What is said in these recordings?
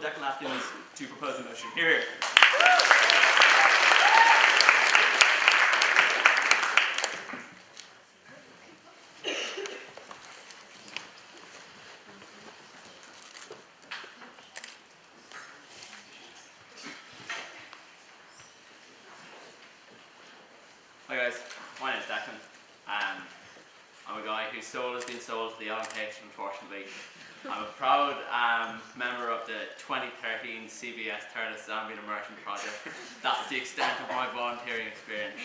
Declan Atkins to propose the motion. Here. Hi guys, my name is Declan. I'm a guy whose soul has been sold to the LMH, unfortunately. I'm a proud member of the 2013 CBS Third Zambian Immersion Project. That's the extent of my volunteering experience.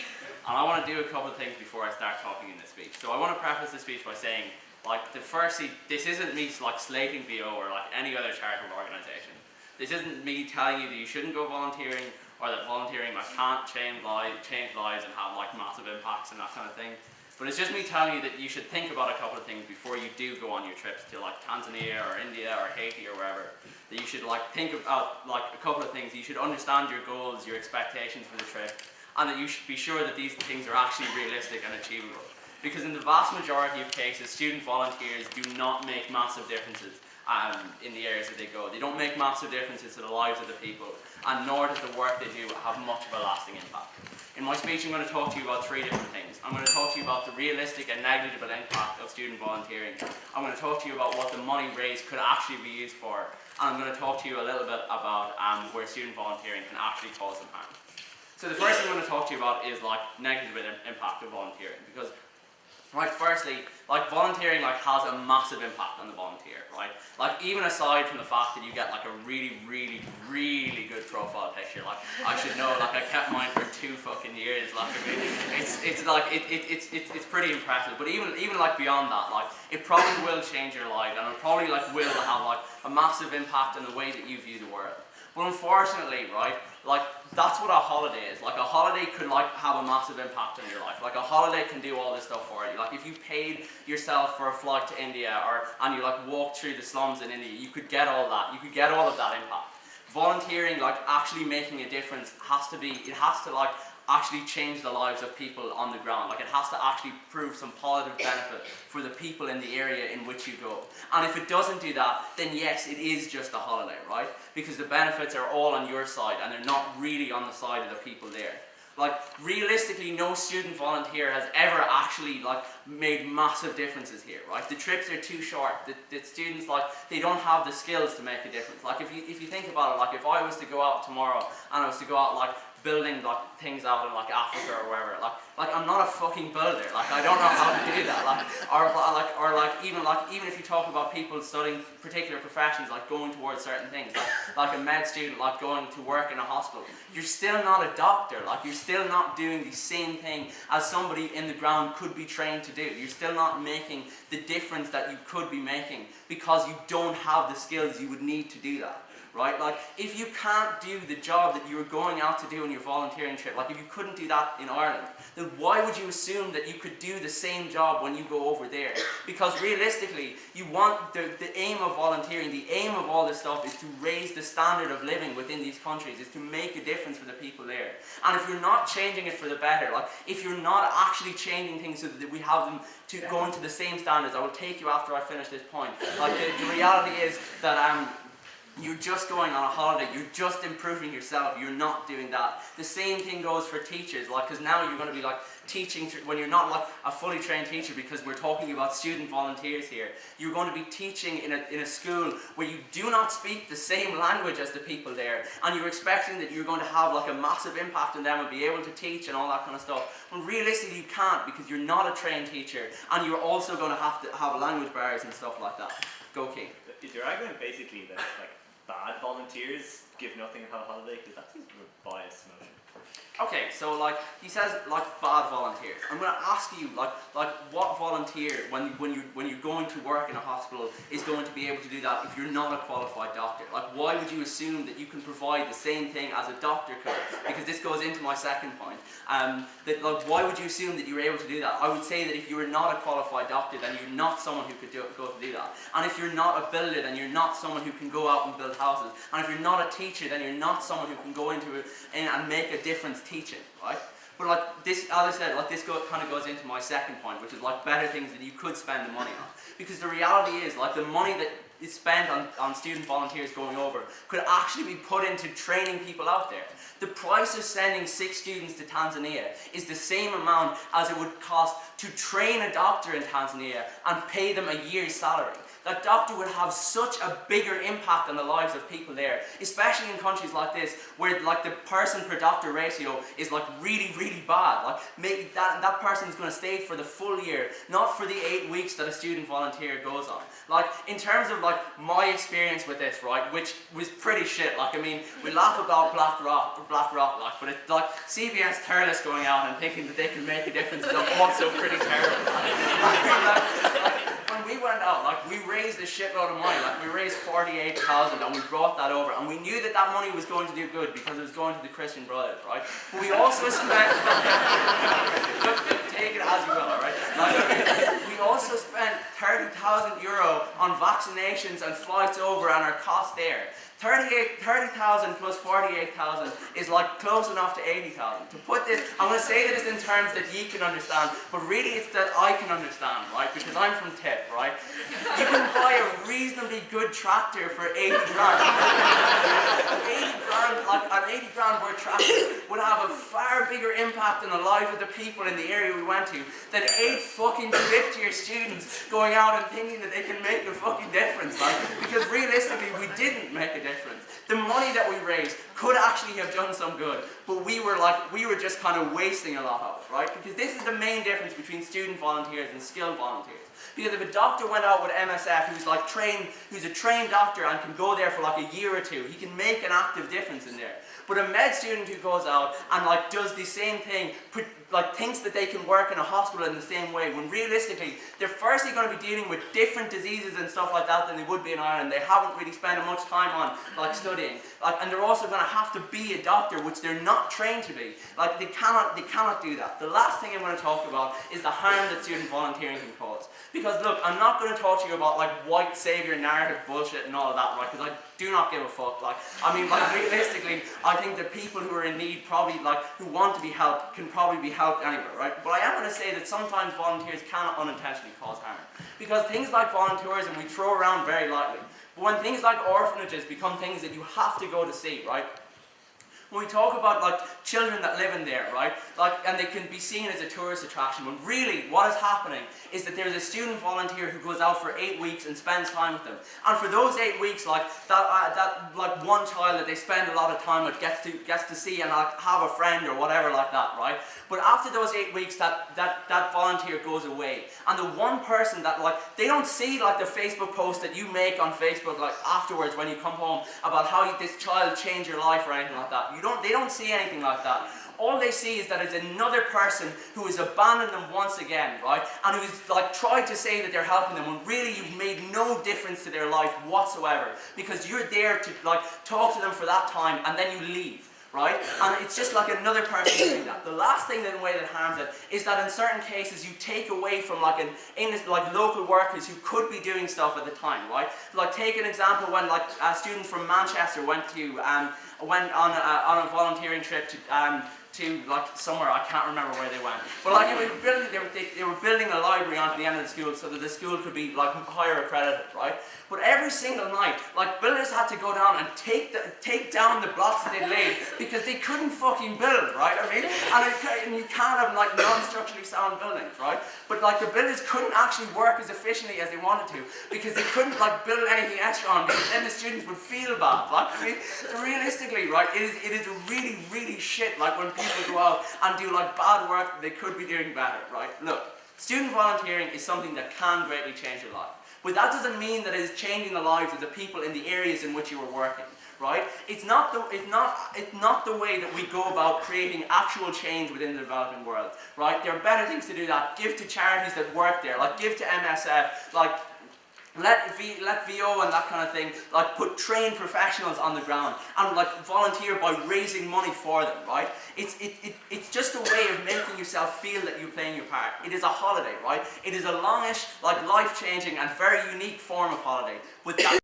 And I want to do a couple of things before I start talking in this speech. So I want to preface this speech by saying, firstly, this isn't me slating VO or any other charitable organisation. This isn't me telling you that you shouldn't go volunteering or that volunteering can't change lives and have massive impacts and that kind of thing. But it's just me telling you that you should think about a couple of things before you do go on your trips to Tanzania or India or Haiti or wherever. That you should think about a couple of things. You should understand your goals, your expectations for the trip, and that you should be sure that these things are actually realistic and achievable. Because in the vast majority of cases, student volunteers do not make massive differences in the areas that they go. They don't make massive differences to the lives of the people, and nor does the work they do have much of a lasting impact. In my speech, I'm going to talk to you about three different things. I'm going to talk to you about the realistic and negligible impact of student volunteering. I'm going to talk to you about what the money raised could actually be used for, and I'm going to talk to you a little bit about where student volunteering can actually cause some harm. So the first thing I'm going to talk to you about is negligible impact of volunteering, because firstly, volunteering has a massive impact on the volunteer, right? Even aside from the fact that you get a really, really, really good profile picture, I should know, I kept mine for 2 fucking years, it's pretty impressive. But even beyond that, it probably will change your life, and it probably will have a massive impact on the way that you view the world. But unfortunately, right, that's what a holiday is. A holiday could have a massive impact on your life. A holiday can do all this stuff for you. If you paid yourself for a flight to India and you walked through the slums in India, you could get all that. You could get all of that impact. Volunteering, actually making a difference has to actually change the lives of people on the ground. It has to actually prove some positive benefit for the people in the area in which you go. And if it doesn't do that, then yes, it is just a holiday, right? Because the benefits are all on your side and they're not really on the side of the people there. Realistically, no student volunteer has ever actually made massive differences here, right? The trips are too short. The students they don't have the skills to make a difference. If you think about it, if I was to go out tomorrow and I was to go out building things out in Africa or wherever, I'm not a fucking builder. I don't know how to do that. Even if you talk about people studying particular professions, going towards certain things, a med student going to work in a hospital, you're still not a doctor. You're still not doing the same thing as somebody in the ground could be trained to do. You're still not making the difference that you could be making because you don't have the skills you would need to do that. Right? If you can't do the job that you were going out to do on your volunteering trip, if you couldn't do that in Ireland, then why would you assume that you could do the same job when you go over there? Because realistically, you want the aim of volunteering, the aim of all this stuff is to raise the standard of living within these countries, is to make a difference for the people there. And if you're not changing it for the better, if you're not actually changing things so that we have them to go into the same standards, I will take you after I finish this point. The reality is that you're just going on a holiday, you're just improving yourself, you're not doing that. The same thing goes for teachers, because now you're going to be teaching, when you're not a fully trained teacher, because we're talking about student volunteers here, you're going to be teaching in a school where you do not speak the same language as the people there, and you're expecting that you're going to have a massive impact on them and be able to teach and all that kind of stuff. When realistically you can't, because you're not a trained teacher, and you're also going to have language barriers and stuff like that. Go King. Is your argument basically that bad volunteers give nothing on a holiday? Because that seems a biased notion. Okay, so he says bad volunteers. I'm going to ask you what volunteer when you're going to work in a hospital is going to be able to do that if you're not a qualified doctor? Why would you assume that you can provide the same thing as a doctor could? Because this goes into my second point. Why would you assume that you're able to do that? I would say that if you are not a qualified doctor, then you're not someone who could go to do that. And if you're not a builder, then you're not someone who can go out and build houses. And if you're not a teacher, then you're not someone who can go in and make a difference teaching, right? But this, as I said, this kind of goes into my second point, which is better things that you could spend the money on. Because the reality is, the money that is spent on student volunteers going over could actually be put into training people out there. The price of sending 6 students to Tanzania is the same amount as it would cost to train a doctor in Tanzania and pay them a year's salary. That doctor would have such a bigger impact on the lives of people there, especially in countries like this, where like the person per doctor ratio is like really, really bad. Like maybe that person is going to stay for the full year, not for the 8 weeks that a student volunteer goes on. Like in terms of like my experience with this, right, which was pretty shit. Like I mean, we laugh about Black Rock, like, but it's like CBS Thurles going out and thinking that they can make a difference is also pretty terrible. When we went out, like we raised a shitload of money, like we raised 48,000 and we brought that over, and we knew that that money was going to do good because it was going to the Christian Brothers, right? But we also spent, take it as you will, alright? Like, we also spent 30,000 euro on vaccinations and flights over and our cost there. 30,000 plus 48,000 is like close enough to 80,000. To put this, I'm going to say this in terms that ye can understand, but really it's that I can understand, right? Because I'm from Tip, right? You can buy a reasonably good tractor for 80 grand. 80 grand, like an 80 grand worth tractor would have a far bigger impact on the lives of the people in the area we went to than 8 fucking 50-year students going out and thinking that they can make a fucking difference, like, because realistically we didn't make a difference. The money that we raised could actually have done some good, but we were just kind of wasting a lot of it, right? Because this is the main difference between student volunteers and skilled volunteers. Because if a doctor went out with MSF who's a trained doctor and can go there for like a year or two, he can make an active difference in there. But a med student who goes out and like does the same thing, like thinks that they can work in a hospital in the same way, when realistically they're firstly going to be dealing with different diseases and stuff like that than they would be in Ireland. They haven't really spent much time on like studying, like, and they're also going to have to be a doctor, which they're not trained to be. Like they cannot do that. The last thing I'm going to talk about is the harm that student volunteering can cause. Because look, I'm not going to talk to you about like white savior narrative bullshit and all of that, right? Because I do not give a fuck. Like, I mean, like realistically, I think that people who are in need, probably like who want to be helped, can probably be helped anywhere, right? But I am going to say that sometimes volunteers can unintentionally cause harm, because things like volunteerism we throw around very lightly. But when things like orphanages become things that you have to go to see, right? When we talk about like children that live in there, right, like, and they can be seen as a tourist attraction, when really what is happening is that there's a student volunteer who goes out for 8 weeks and spends time with them. And for those 8 weeks, like that like one child that they spend a lot of time with gets to see and like have a friend or whatever like that, right? But after those 8 weeks, that volunteer goes away, and the one person that like they don't see like the Facebook post that you make on Facebook like afterwards when you come home about how this child changed your life or anything like that. They don't see anything like that. All they see is that it's another person who has abandoned them once again, right? And who's like tried to say that they're helping them when really you've made no difference to their life whatsoever, because you're there to like talk to them for that time and then you leave. Right? And it's just like another person doing that. The last thing in a way that harms it is that in certain cases you take away from like local workers who could be doing stuff at the time, right? Like take an example when like students from Manchester went on a volunteering trip to like somewhere, I can't remember where they went. But like they were building a library onto the end of the school so that the school could be like higher accredited, right? But every single night, like builders had to go down and take down the blocks that they laid because they couldn't fucking build, right? I mean, and you can't have like non-structurally sound buildings, right? But like the builders couldn't actually work as efficiently as they wanted to because they couldn't like build anything extra on, because then the students would feel bad. Like, I mean, realistically, right? It is really, really shit. Like when people go out and do like bad work that they could be doing better, right? Look, student volunteering is something that can greatly change your life. But that doesn't mean that it is changing the lives of the people in the areas in which you are working, right? It's not the way that we go about creating actual change within the developing world, right? There are better things to do that. Give to charities that work there, like give to MSF, like let VO and that kind of thing, like put trained professionals on the ground and like volunteer by raising money for them, right? It's just a way of making yourself feel that you're playing your part. It is a holiday, right? It is a longish, like life-changing and very unique form of holiday. But that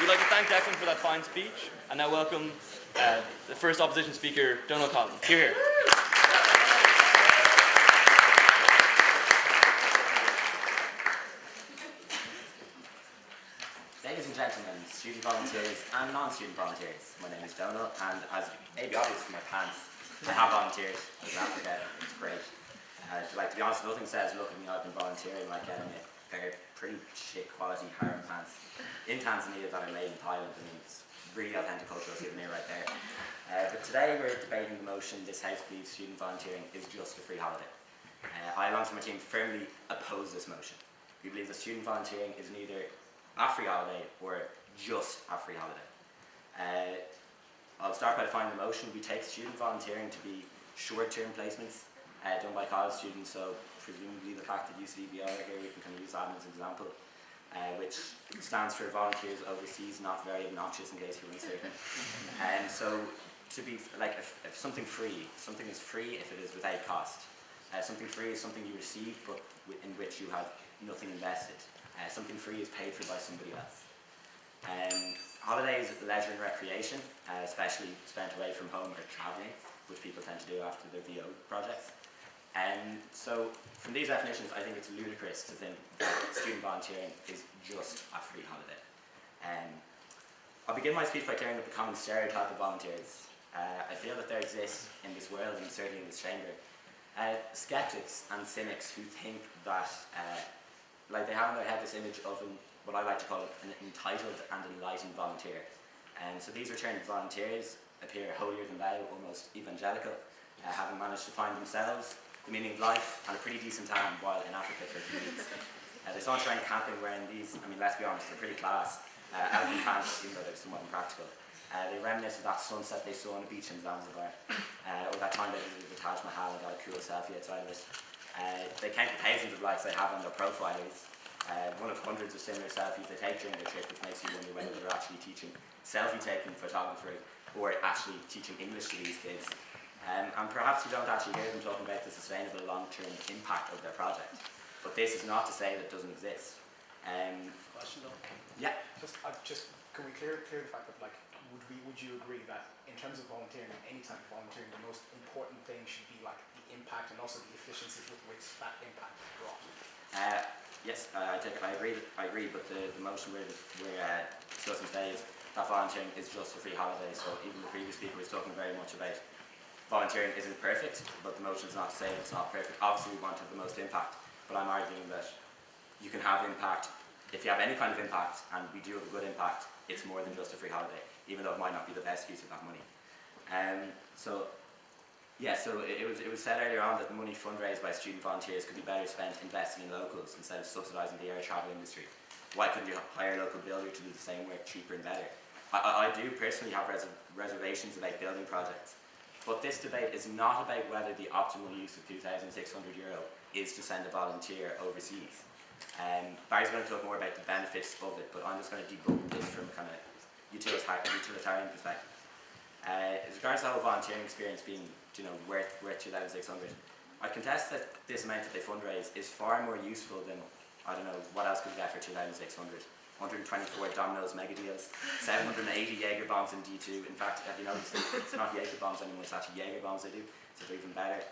We'd like to thank Declan for that fine speech, and now welcome the first opposition speaker, Donald Collins. Here. student volunteers and non-student volunteers. My name is Donal, and as may be obvious from my pants, I have volunteered in Africa. It's great. Like, to be honest, nothing says, look at me, I've been volunteering like getting a pair of pretty shit quality harem pants in Tanzania that are made in Thailand. I mean, it's really authentic cultural souvenir right there. But today we're debating the motion, this House believes student volunteering is just a free holiday. I, alongside my team, firmly oppose this motion. We believe that student volunteering is neither a free holiday or just a free holiday. I'll start by defining the motion. We take student volunteering to be short-term placements done by college students, so presumably the fact that UCDVO are here, we can kind of use that as an example, which stands for Volunteers Overseas, not very obnoxious in case you're uncertain. So to be, like, if something free, something is free if it is without cost. Something free is something you receive but in which you have nothing invested. Something free is paid for by somebody else. Holidays, leisure and recreation, especially spent away from home or travelling, which people tend to do after their VO projects. So from these definitions, I think it's ludicrous to think that student volunteering is just a free holiday. I'll begin my speech by clearing up a common stereotype of volunteers. I feel that there exists in this world, and certainly in this chamber, skeptics and cynics who think that like they have in their head this image of what I like to call an entitled and enlightened volunteer. So these returned volunteers appear holier than thou, almost evangelical, having managed to find themselves the meaning of life and a pretty decent time while in Africa for a few weeks. They saw around camping wearing these, I mean, let's be honest, they're pretty class, elephant pants, even though they're somewhat impractical. They reminisce of that sunset they saw on the beach in Zanzibar, or that time they visited the Taj Mahal and got a cool selfie outside of it. They count the thousands of likes they have on their profiles, one of hundreds of similar selfies they take during their trip, which makes you wonder whether they're actually teaching selfie-taking photography or actually teaching English to these kids. And perhaps you don't actually hear them talking about the sustainable long-term impact of their project. But this is not to say that it doesn't exist. Question though? Yeah. Can we clear the fact that, like, would you agree that in terms of volunteering, any type of volunteering, the most important thing should be like the impact and also the efficiency with which that impact is brought? Yes, I agree. But the motion we're discussing today is that volunteering is just a free holiday. So even the previous speaker was talking very much about volunteering isn't perfect, but the motion is not to say it's not perfect. Obviously, we want to have the most impact, but I'm arguing that you can have impact. If you have any kind of impact, and we do have a good impact, it's more than just a free holiday, even though it might not be the best use of that money. So it was said earlier on that the money fundraised by student volunteers could be better spent investing in locals instead of subsidising the air travel industry. Why couldn't you hire a local builder to do the same work cheaper and better? I do personally have reservations about building projects, but this debate is not about whether the optimal use of €2,600 is to send a volunteer overseas. Barry's going to talk more about the benefits of it, but I'm just going to debunk this from kind of utilitarian perspective. As regards to the whole volunteering experience being, worth 2,600, I contest that this amount that they fundraise is far more useful than, I don't know, what else could you get for 2,600? 124 Domino's mega deals, 780 Jaeger bombs in D2. In fact, have you noticed it's not Jaeger bombs anymore, it's actually Jaeger bombs they do, so they're even better.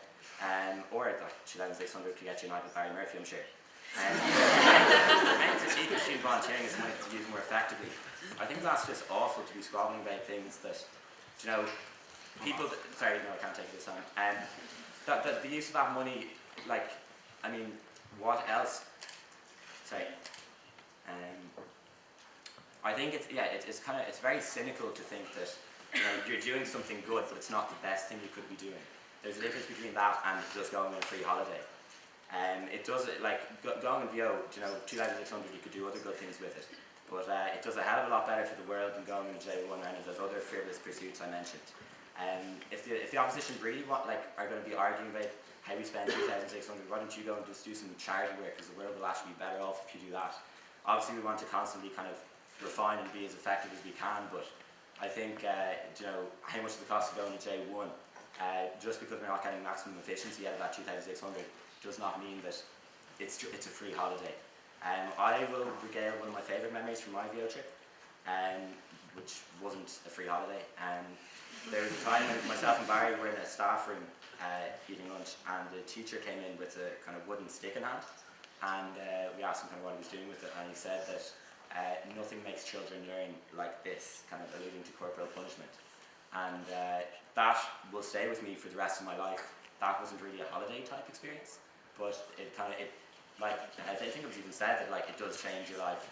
Or like 2,600 could get you a night with Barry Murphy, I'm sure. The main critique of student volunteering is money to use more effectively. I think that's just awful to be squabbling about things that, people, sorry, no, I can't take this on. The use of that money, like, I mean, what else? Sorry. I think it's very cynical to think that you're doing something good, but it's not the best thing you could be doing. There's a difference between that and just going on a free holiday. It does, like, going on VO, 2,600, you could do other good things with it, but it does a hell of a lot better for the world than going on J1 or any of those other frivolous pursuits I mentioned. If the opposition really are going to be arguing about how we spend 2,600, why don't you go and just do some charity work, because the world will actually be better off if you do that. Obviously, we want to constantly kind of refine and be as effective as we can, but I think, how much does it cost to go on J1? Just because we're not getting maximum efficiency out of that 2,600 does not mean that it's a free holiday. I will regale one of my favourite memories from my VO trip, which wasn't a free holiday. There was a time when myself and Barry were in a staff room eating lunch, and the teacher came in with a kind of wooden stick in hand, and we asked him kind of what he was doing with it, and he said that nothing makes children learn like this, kind of alluding to corporal punishment. And that will stay with me for the rest of my life. That wasn't really a holiday type experience, but like, I think it was even said that like it does change your life.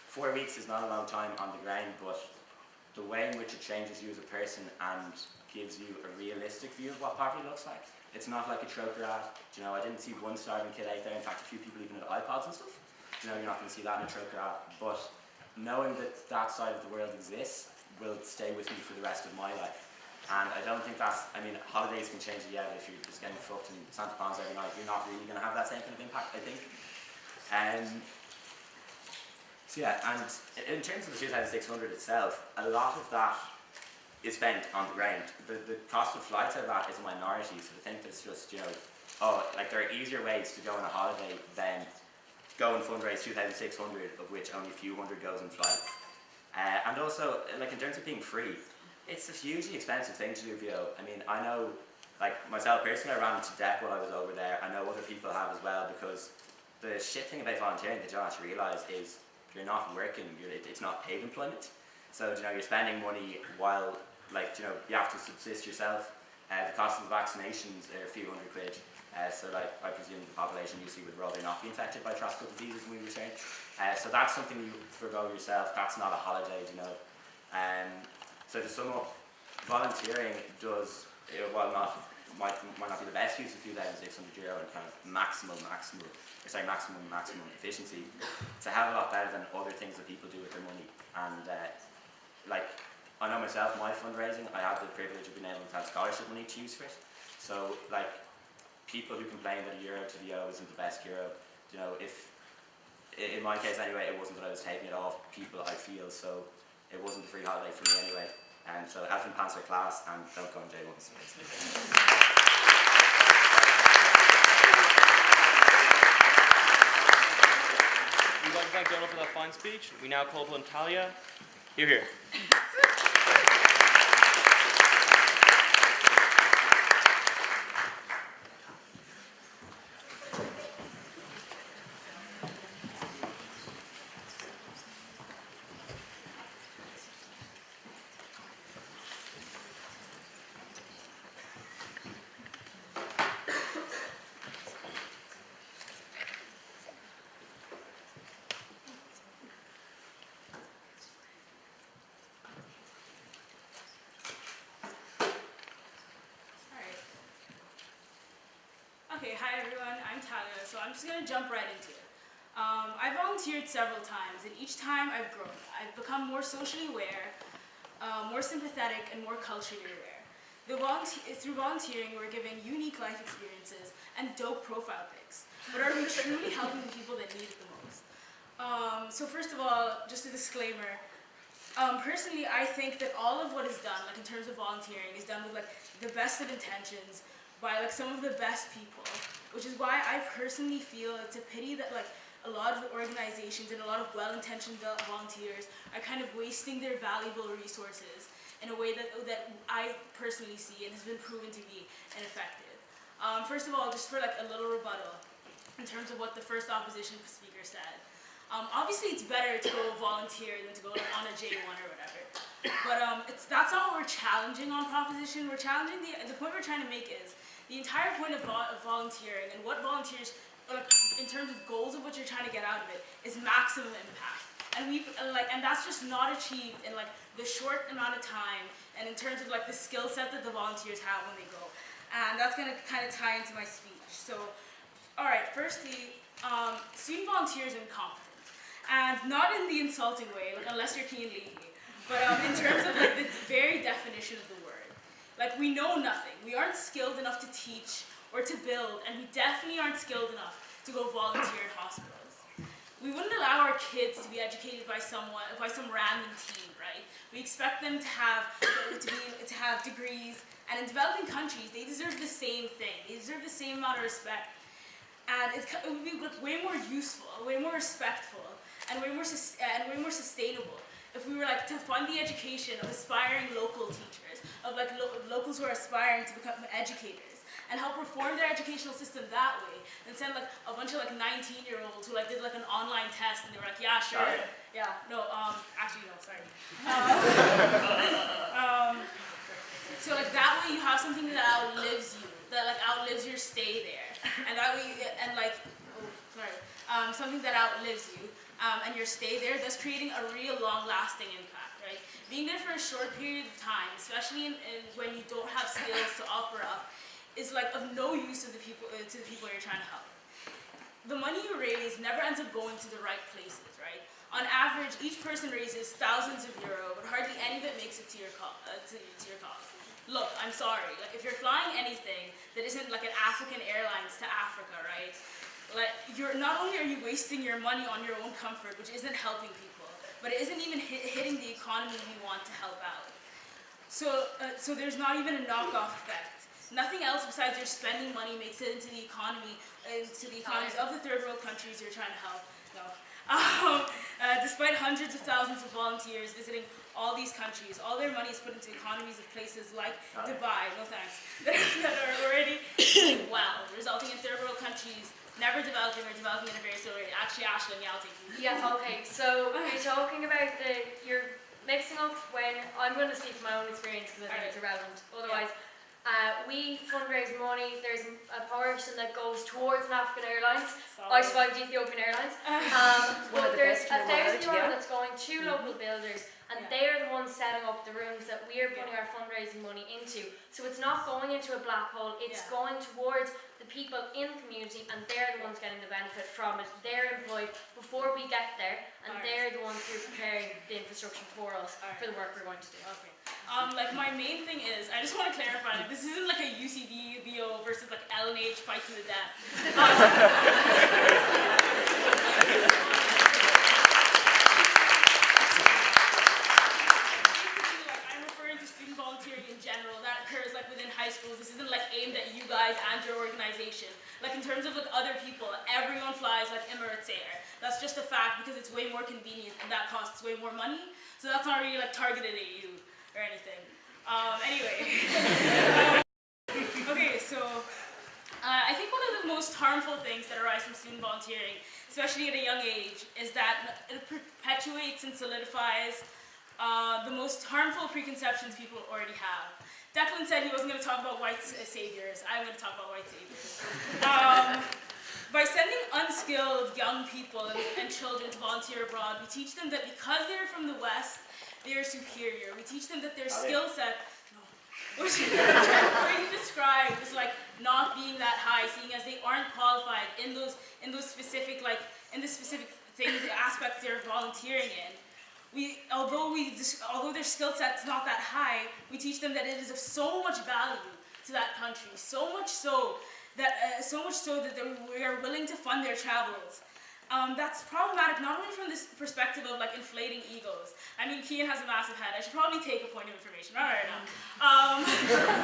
4 weeks is not a long time on the ground, but the way in which it changes you as a person and gives you a realistic view of what poverty looks like. It's not like a trope ad. You know, I didn't see one starving kid out there. In fact, a few people even had iPods and stuff. You know, you're not going to see that in a trope ad. But knowing that that side of the world exists will stay with me for the rest of my life. And I don't think that's, I mean, holidays can change you, yeah, but if you're just getting fucked in Santa Ponds every night, you're not really going to have that same kind of impact, I think. So yeah, and in terms of the 2,600 itself, a lot of that is spent on the ground. The cost of flights out of that is a minority, so to think that it's just, you know, oh, like there are easier ways to go on a holiday than go and fundraise 2,600, of which only a few hundred goes on flights. And also, like in terms of being free, it's a hugely expensive thing to do VO. I mean, I know, like myself personally, I ran into debt while I was over there. I know other people have as well, because the shit thing about volunteering that you don't actually realise is you're not working, it's not paid employment. So, you know, you're spending money while, like, you know, you have to subsist yourself. The cost of the vaccinations are a few hundred quid. So, like, I presume the population you see would rather not be infected by tropical diseases when we return. So that's something you forgo yourself. That's not a holiday, you know. So to sum up, volunteering does, while might not be the best use of €2,600 and kind of maximum efficiency, it's a hell of a lot better than other things that people do with their money. And like, I know myself, my fundraising, I have the privilege of being able to have scholarship money to use for it. So like, people who complain that €1 to VO isn't the best euro, you know, if, in my case anyway, it wasn't that I was taking it off people, I feel, so it wasn't a free holiday for me anyway. And so Elfin Panzer class, and don't go on J1s. We'd like to thank Donald for that fine speech. We now call upon Talia. You're here. Okay, hi everyone, I'm Talia, so I'm just going to jump right into it. I volunteered several times, and each time I've grown. I've become more socially aware, more sympathetic, and more culturally aware. Through volunteering, we're given unique life experiences and dope profile pics, but are we truly helping the people that need it the most? So first of all, just a disclaimer, personally I think that all of what is done, like in terms of volunteering, is done with like the best of intentions, by like some of the best people, which is why I personally feel it's a pity that like a lot of organizations and a lot of well-intentioned volunteers are kind of wasting their valuable resources in a way that I personally see and has been proven to be ineffective. First of all, just for like a little rebuttal in terms of what the first opposition speaker said. Obviously it's better to go volunteer than to go like, on a J1 or whatever. But that's not what we're challenging on proposition. We're challenging, the point we're trying to make is the entire point of volunteering and what volunteers, like, in terms of goals of what you're trying to get out of it, is maximum impact. And that's just not achieved in like the short amount of time and in terms of like the skill set that the volunteers have when they go. And that's going to kind of tie into my speech. So, all right, firstly, student volunteers are incompetent. And not in the insulting way, like unless you're keen legally, but in terms of like the very definition of the word. Like, we know nothing. We aren't skilled enough to teach or to build, and we definitely aren't skilled enough to go volunteer in hospitals. We wouldn't allow our kids to be educated by some random team, right? We expect them to have degrees, and in developing countries, they deserve the same thing. They deserve the same amount of respect, and it would be way more useful, way more respectful, and way more sustainable if we were like to fund the education of aspiring local teachers, of like locals who are aspiring to become educators and help reform their educational system that way, and send like a bunch of like 19-year-olds who like did like an online test and they were like, yeah, sure, Sorry. yeah, no, actually no, sorry. So like that way you have something that outlives you, that like outlives your stay there, and that way and like, something that outlives you and your stay there, thus creating a real long-lasting impact, right? Being there for a short period of time, especially when you don't have skills to offer up, is like of no use to the people you're trying to help. The money you raise never ends up going to the right places, right? On average, each person raises thousands of euro, but hardly any of it makes it to your cause. Look, I'm sorry, like if you're flying anything that isn't like an African Airlines to Africa, right? Like you're not only are you wasting your money on your own comfort, which isn't helping people, but it isn't even hitting the economy we want to help out. So there's not even a knockoff effect. Nothing else besides your spending money makes it into the economies of the third world countries you're trying to help. No. Despite hundreds of thousands of volunteers visiting all these countries, all their money is put into economies of places like Dubai, no thanks, that are already doing well, resulting in third world countries never developing or developing in a very slow rate. Actually, Ashlyn, yeah, I'll take you. Yeah, okay, so you're talking about you're mixing up when, I'm going to speak from my own experience because I think it's irrelevant, otherwise. We fundraise money, there's a portion that goes towards an African Airlines. I survived Ethiopian Airlines. But there's €1,000 that's going to local builders, and they are the ones setting up the rooms that we are putting our fundraising money into. So it's not going into a black hole, it's going towards the people in the community, and they're the ones getting the benefit from it. They're employed before we get there, and they're the ones who are preparing the infrastructure for us for the work we're going to do. Okay. Like my main thing is, I just want to clarify, like, this isn't like a UCDVO versus like LNH fight to the death. I'm referring to student volunteering in general that occurs like within high schools. This isn't like aimed at you guys and your organization. Like in terms of like other people, everyone flies like Emirates Air. That's just a fact because it's way more convenient and that costs way more money. So that's not really like targeted at you or anything. Anyway. Okay, so I think one of the most harmful things that arise from student volunteering, especially at a young age, is that it perpetuates and solidifies the most harmful preconceptions people already have. Declan said he wasn't going to talk about white saviors. I'm going to talk about white saviors. By sending unskilled young people and children to volunteer abroad, we teach them that because they're from the West, they are superior. We teach them that their skill set, which already described as like not being that high, seeing as they aren't qualified in those specific things, aspects they're volunteering in. Although their skill set's not that high, we teach them that it is of so much value to that country, so much so that we are willing to fund their travels. That's problematic not only from this perspective of like inflating egos. I mean, Kian has a massive head. I should probably take a point of information. All right, now.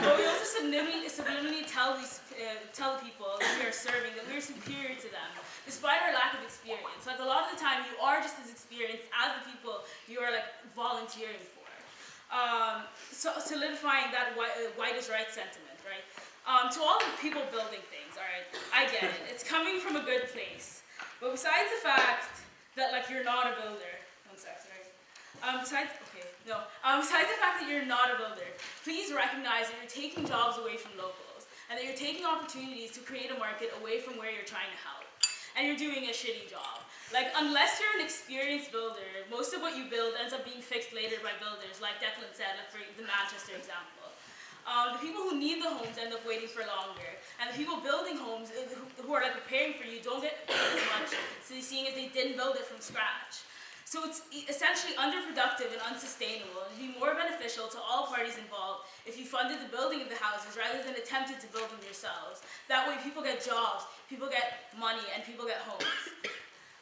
But we also subliminally tell the people that we are serving that we're superior to them, despite our lack of experience. Like a lot of the time, you are just as experienced as the people you are like volunteering for. So solidifying that white is right sentiment, right? To all the people building things, all right, I get it. It's coming from a good place. But besides the fact that like you're not a builder, besides the fact that you're not a builder, please recognize that you're taking jobs away from locals and that you're taking opportunities to create a market away from where you're trying to help. And you're doing a shitty job. Like unless you're an experienced builder, most of what you build ends up being fixed later by builders, like Declan said, like for the Manchester example. The people who need the homes end up waiting for longer, and the people building homes who are like preparing for you don't get as much, seeing as they didn't build it from scratch. So it's essentially underproductive and unsustainable, and it'd be more beneficial to all parties involved if you funded the building of the houses rather than attempted to build them yourselves. That way people get jobs, people get money, and people get homes.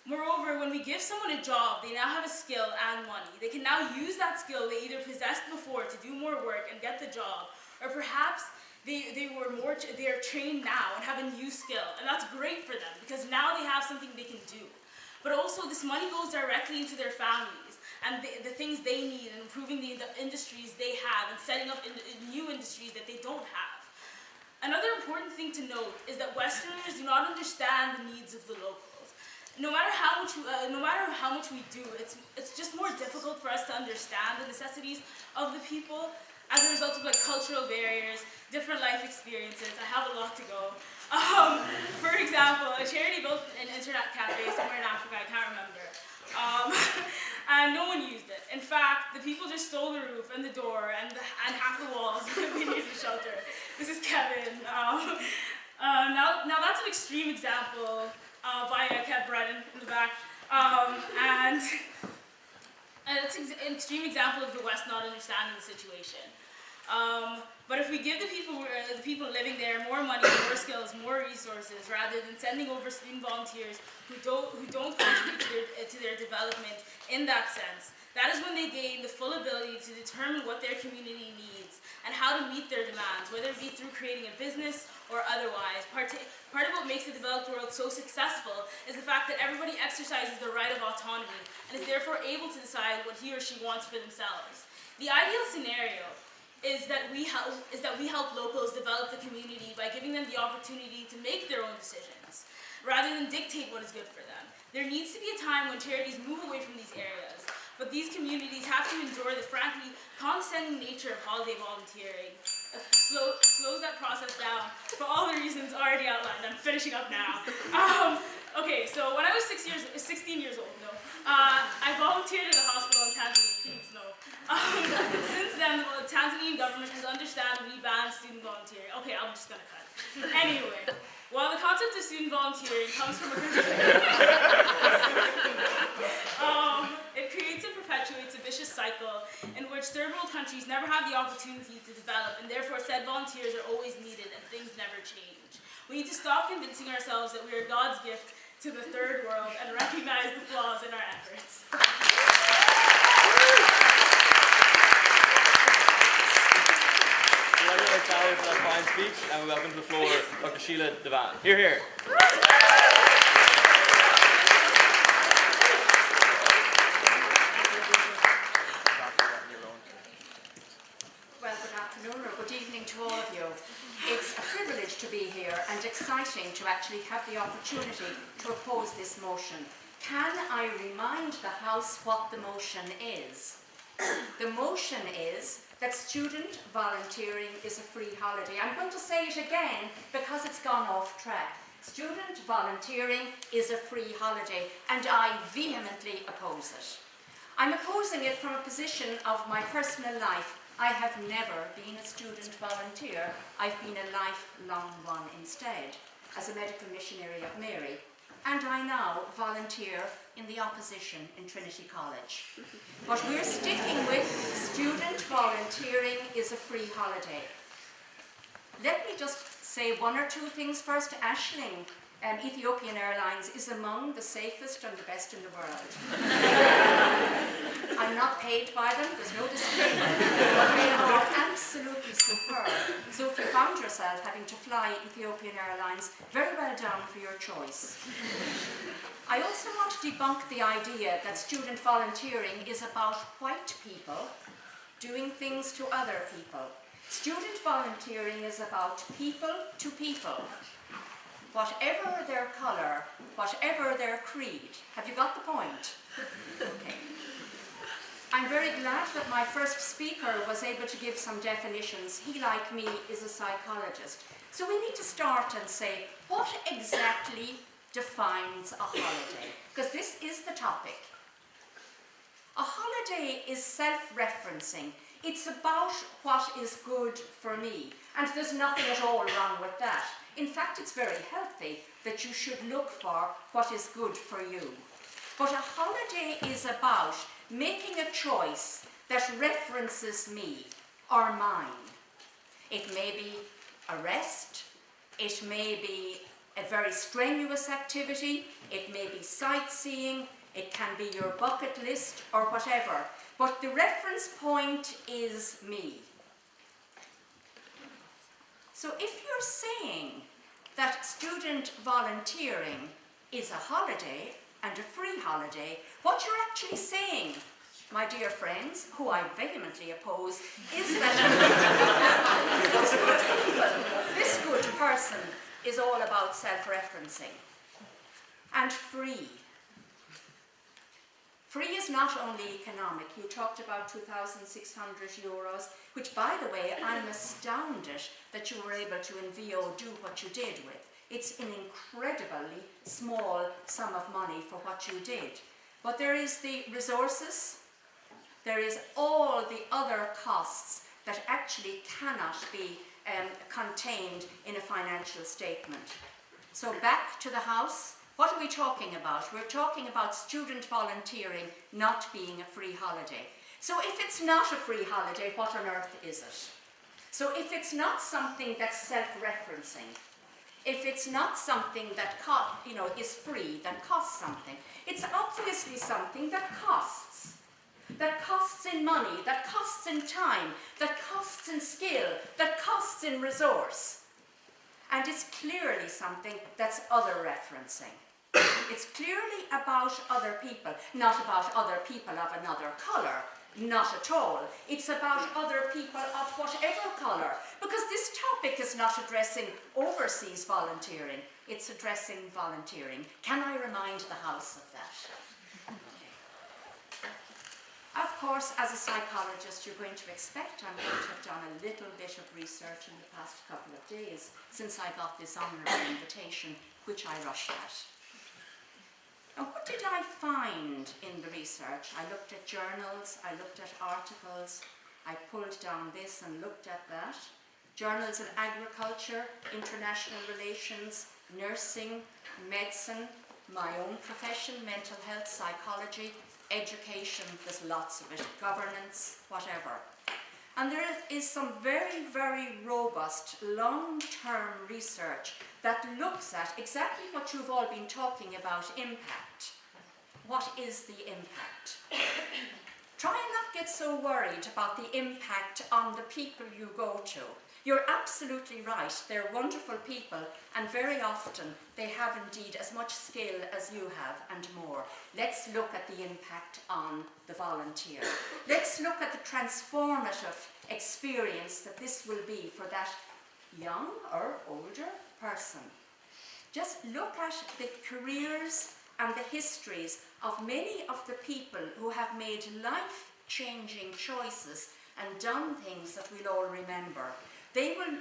Moreover, when we give someone a job, they now have a skill and money. They can now use that skill they either possessed before to do more work and get the job, or perhaps they are trained now and have a new skill, and that's great for them because now they have something they can do. But also, this money goes directly into their families, and the things they need, and improving the industries they have, and setting up new industries that they don't have. Another important thing to note is that Westerners do not understand the needs of the locals. No matter how much we do, it's just more difficult for us to understand the necessities of the people as a result of like cultural barriers, different life experiences. I have a lot to go. For example, a charity built an internet cafe somewhere in Africa, I can't remember. And no one used it. In fact, the people just stole the roof and the door and half the walls because they needed shelter. This is Kevin. Now that's an extreme example by Kev Brennan in the back. And it's an extreme example of the West not understanding the situation. But if we give the people living there more money, more skills, more resources, rather than sending over student volunteers who don't contribute to their development in that sense, that is when they gain the full ability to determine what their community needs and how to meet their demands, whether it be through creating a business or otherwise. Part of what makes the developed world so successful is the fact that everybody exercises the right of autonomy and is therefore able to decide what he or she wants for themselves. The ideal scenario is that we help locals develop the community by giving them the opportunity to make their own decisions, rather than dictate what is good for them. There needs to be a time when charities move away from these areas, but these communities have to endure the frankly condescending nature of holiday volunteering. It slows that process down for all the reasons already outlined. I'm finishing up now. Okay, so when I was 16 years old, I volunteered at a hospital in Tanzania. Please, no. Since then, the Tanzanian government has understandably banned student volunteering. Okay, I'm just gonna cut. Anyway, while the concept of student volunteering comes from a it creates and perpetuates a vicious cycle in which third world countries never have the opportunity to develop, and therefore said volunteers are always needed and things never change. We need to stop convincing ourselves that we are God's gift to the third world and recognize the flaws in our efforts. Congratulate Sally for that fine speech, and we welcome to the floor Dr. Sheila Devan. Hear, hear. Well, good afternoon or good evening to all of you. It's a privilege to be here and exciting to actually have the opportunity to oppose this motion. Can I remind the House what the motion is? The motion is that student volunteering is a free holiday. I'm going to say it again because it's gone off track. Student volunteering is a free holiday, and I vehemently oppose it. I'm opposing it from a position of my personal life. I have never been a student volunteer. I've been a lifelong one instead, as a medical missionary of Mary. And I now volunteer in the opposition in Trinity College. But we're sticking with student volunteering is a free holiday. Let me just say one or two things first. Ashling, Ethiopian Airlines is among the safest and the best in the world. I'm not paid by them, there's no disclaimer, but they are absolutely superb. So if you found yourself having to fly Ethiopian Airlines, very well done for your choice. I also want to debunk the idea that student volunteering is about white people doing things to other people. Student volunteering is about people to people. Whatever their colour, whatever their creed. Have you got the point? Okay. I'm very glad that my first speaker was able to give some definitions. He, like me, is a psychologist. So we need to start and say, what exactly defines a holiday? Because this is the topic. A holiday is self-referencing. It's about what is good for me. And there's nothing at all wrong with that. In fact, it's very healthy that you should look for what is good for you. But a holiday is about making a choice that references me or mine. It may be a rest, it may be a very strenuous activity, it may be sightseeing, it can be your bucket list or whatever. But the reference point is me. So if you're saying that student volunteering is a holiday and a free holiday, what you're actually saying my dear friends, who I vehemently oppose, is that this good person is all about self-referencing and free. Free is not only economic. You talked about 2,600 euros, which, by the way, I'm astounded that you were able to in VO do what you did with. It's an incredibly small sum of money for what you did. But there is the resources, there is all the other costs that actually cannot be contained in a financial statement. So back to the house. What are we talking about? We're talking about student volunteering not being a free holiday. So if it's not a free holiday, what on earth is it? So if it's not something that's self-referencing, if it's not something that is free, that costs something, it's obviously something that costs. That costs in money, that costs in time, that costs in skill, that costs in resource. And it's clearly something that's other referencing. It's clearly about other people, not about other people of another colour, not at all. It's about other people of whatever colour, because this topic is not addressing overseas volunteering, it's addressing volunteering. Can I remind the House of that? Okay. Of course, as a psychologist, you're going to expect I'm going to have done a little bit of research in the past couple of days since I got this honourable invitation, which I rushed at. And what did I find in the research? I looked at journals, I looked at articles, I pulled down this and looked at that. Journals in agriculture, international relations, nursing, medicine, my own profession, mental health, psychology, education, there's lots of it, governance, whatever. And there is some very, very robust, long-term research that looks at exactly what you've all been talking about, impact. What is the impact? Try and not get so worried about the impact on the people you go to. You're absolutely right, they're wonderful people, and very often they have indeed as much skill as you have and more. Let's look at the impact on the volunteer. Let's look at the transformative experience that this will be for that young or older person. Just look at the careers and the histories of many of the people who have made life-changing choices and done things that we'll all remember. They will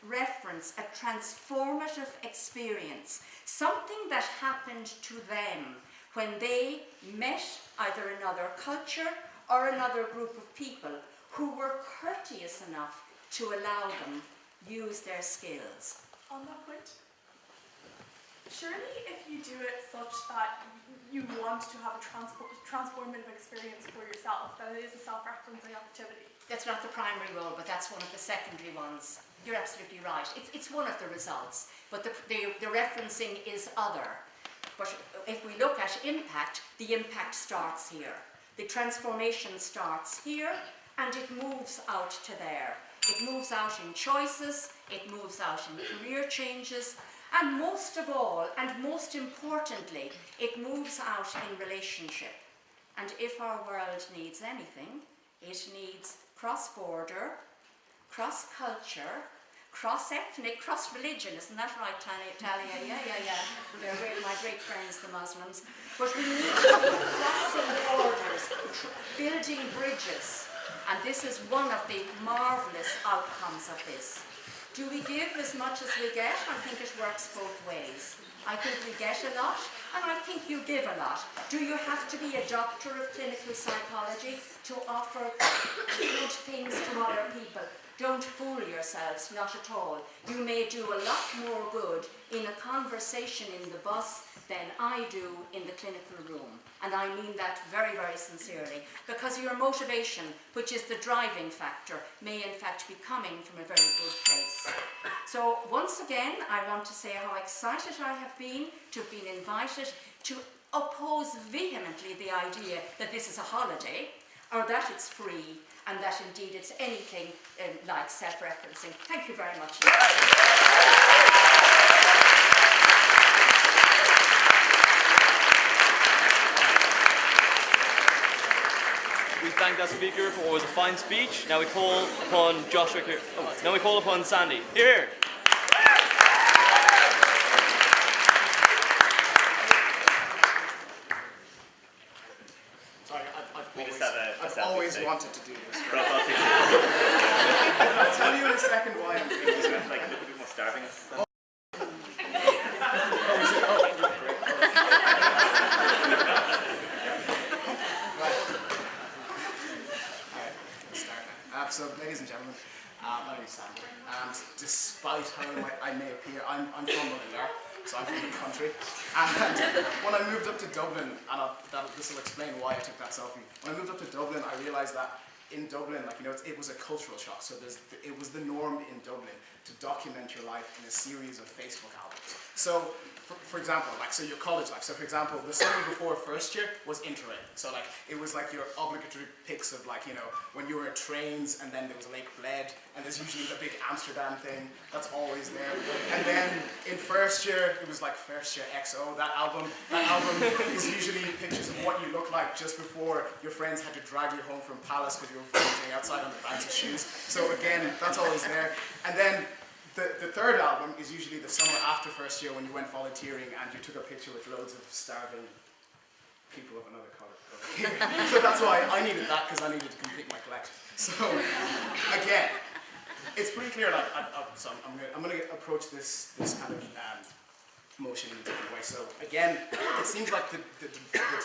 reference a transformative experience, something that happened to them when they met either another culture or another group of people who were courteous enough to allow them use their skills. On that point, surely if you do it such that you want to have a transformative experience for yourself, that it is a self-referencing activity. That's not the primary role, but that's one of the secondary ones. You're absolutely right. It's one of the results, but the referencing is other. But if we look at impact, the impact starts here. The transformation starts here, and it moves out to there. It moves out in choices, it moves out in career changes, and most of all, and most importantly, it moves out in relationship. And if our world needs anything, it needs cross-border, cross-culture, cross-ethnic, cross-religion. Isn't that right, Talia? Yeah. They're my great friends, the Muslims. But we need to be crossing borders, building bridges. And this is one of the marvellous outcomes of this. Do we give as much as we get? I think it works both ways. I think we get a lot, and I think you give a lot. Do you have to be a doctor of clinical psychology to offer good things to other people? Don't fool yourselves, not at all. You may do a lot more good in a conversation in the bus than I do in the clinical room. And I mean that very, very sincerely, because your motivation, which is the driving factor, may in fact be coming from a very good place. So once again, I want to say how excited I have been to have been invited to oppose vehemently the idea that this is a holiday, or that it's free, and that indeed it's anything like self-referencing. Thank you very much. guest speaker for what was a fine speech. Now we call upon Joshua here. Now we call upon Sandy. Here. Sorry, I've always wanted to do this. Profile picture. I'll tell you in a second why I'm doing this. Like a little bit more starving us. So, ladies and gentlemen, my name is Sandy, and despite how I may appear, I'm from Dublin, so I'm from the country. And when I moved up to Dublin, and this will explain why I took that selfie. When I moved up to Dublin, I realised that in Dublin, it was a cultural shock. So it was the norm in Dublin to document your life in a series of Facebook albums. So, for example, so your college life. So, for example, the summer before first year was Interrail. So, it was your obligatory pics of when you were at trains, and then there was Lake Bled, and there's usually the big Amsterdam thing. That's always there. And then in first year, it was First Year XO. That album is usually pictures of what you look like just before your friends had to drag you home from Palace because you were vomiting outside on the bouncy shoes. So again, that's always there. And then the third album is usually the summer after first year when you went volunteering and you took a picture with loads of starving people of another colour. So that's why I needed that, because I needed to complete my collection. So again, it's pretty clear. So I'm going to approach this kind of motion in a different way. So again, it seems like the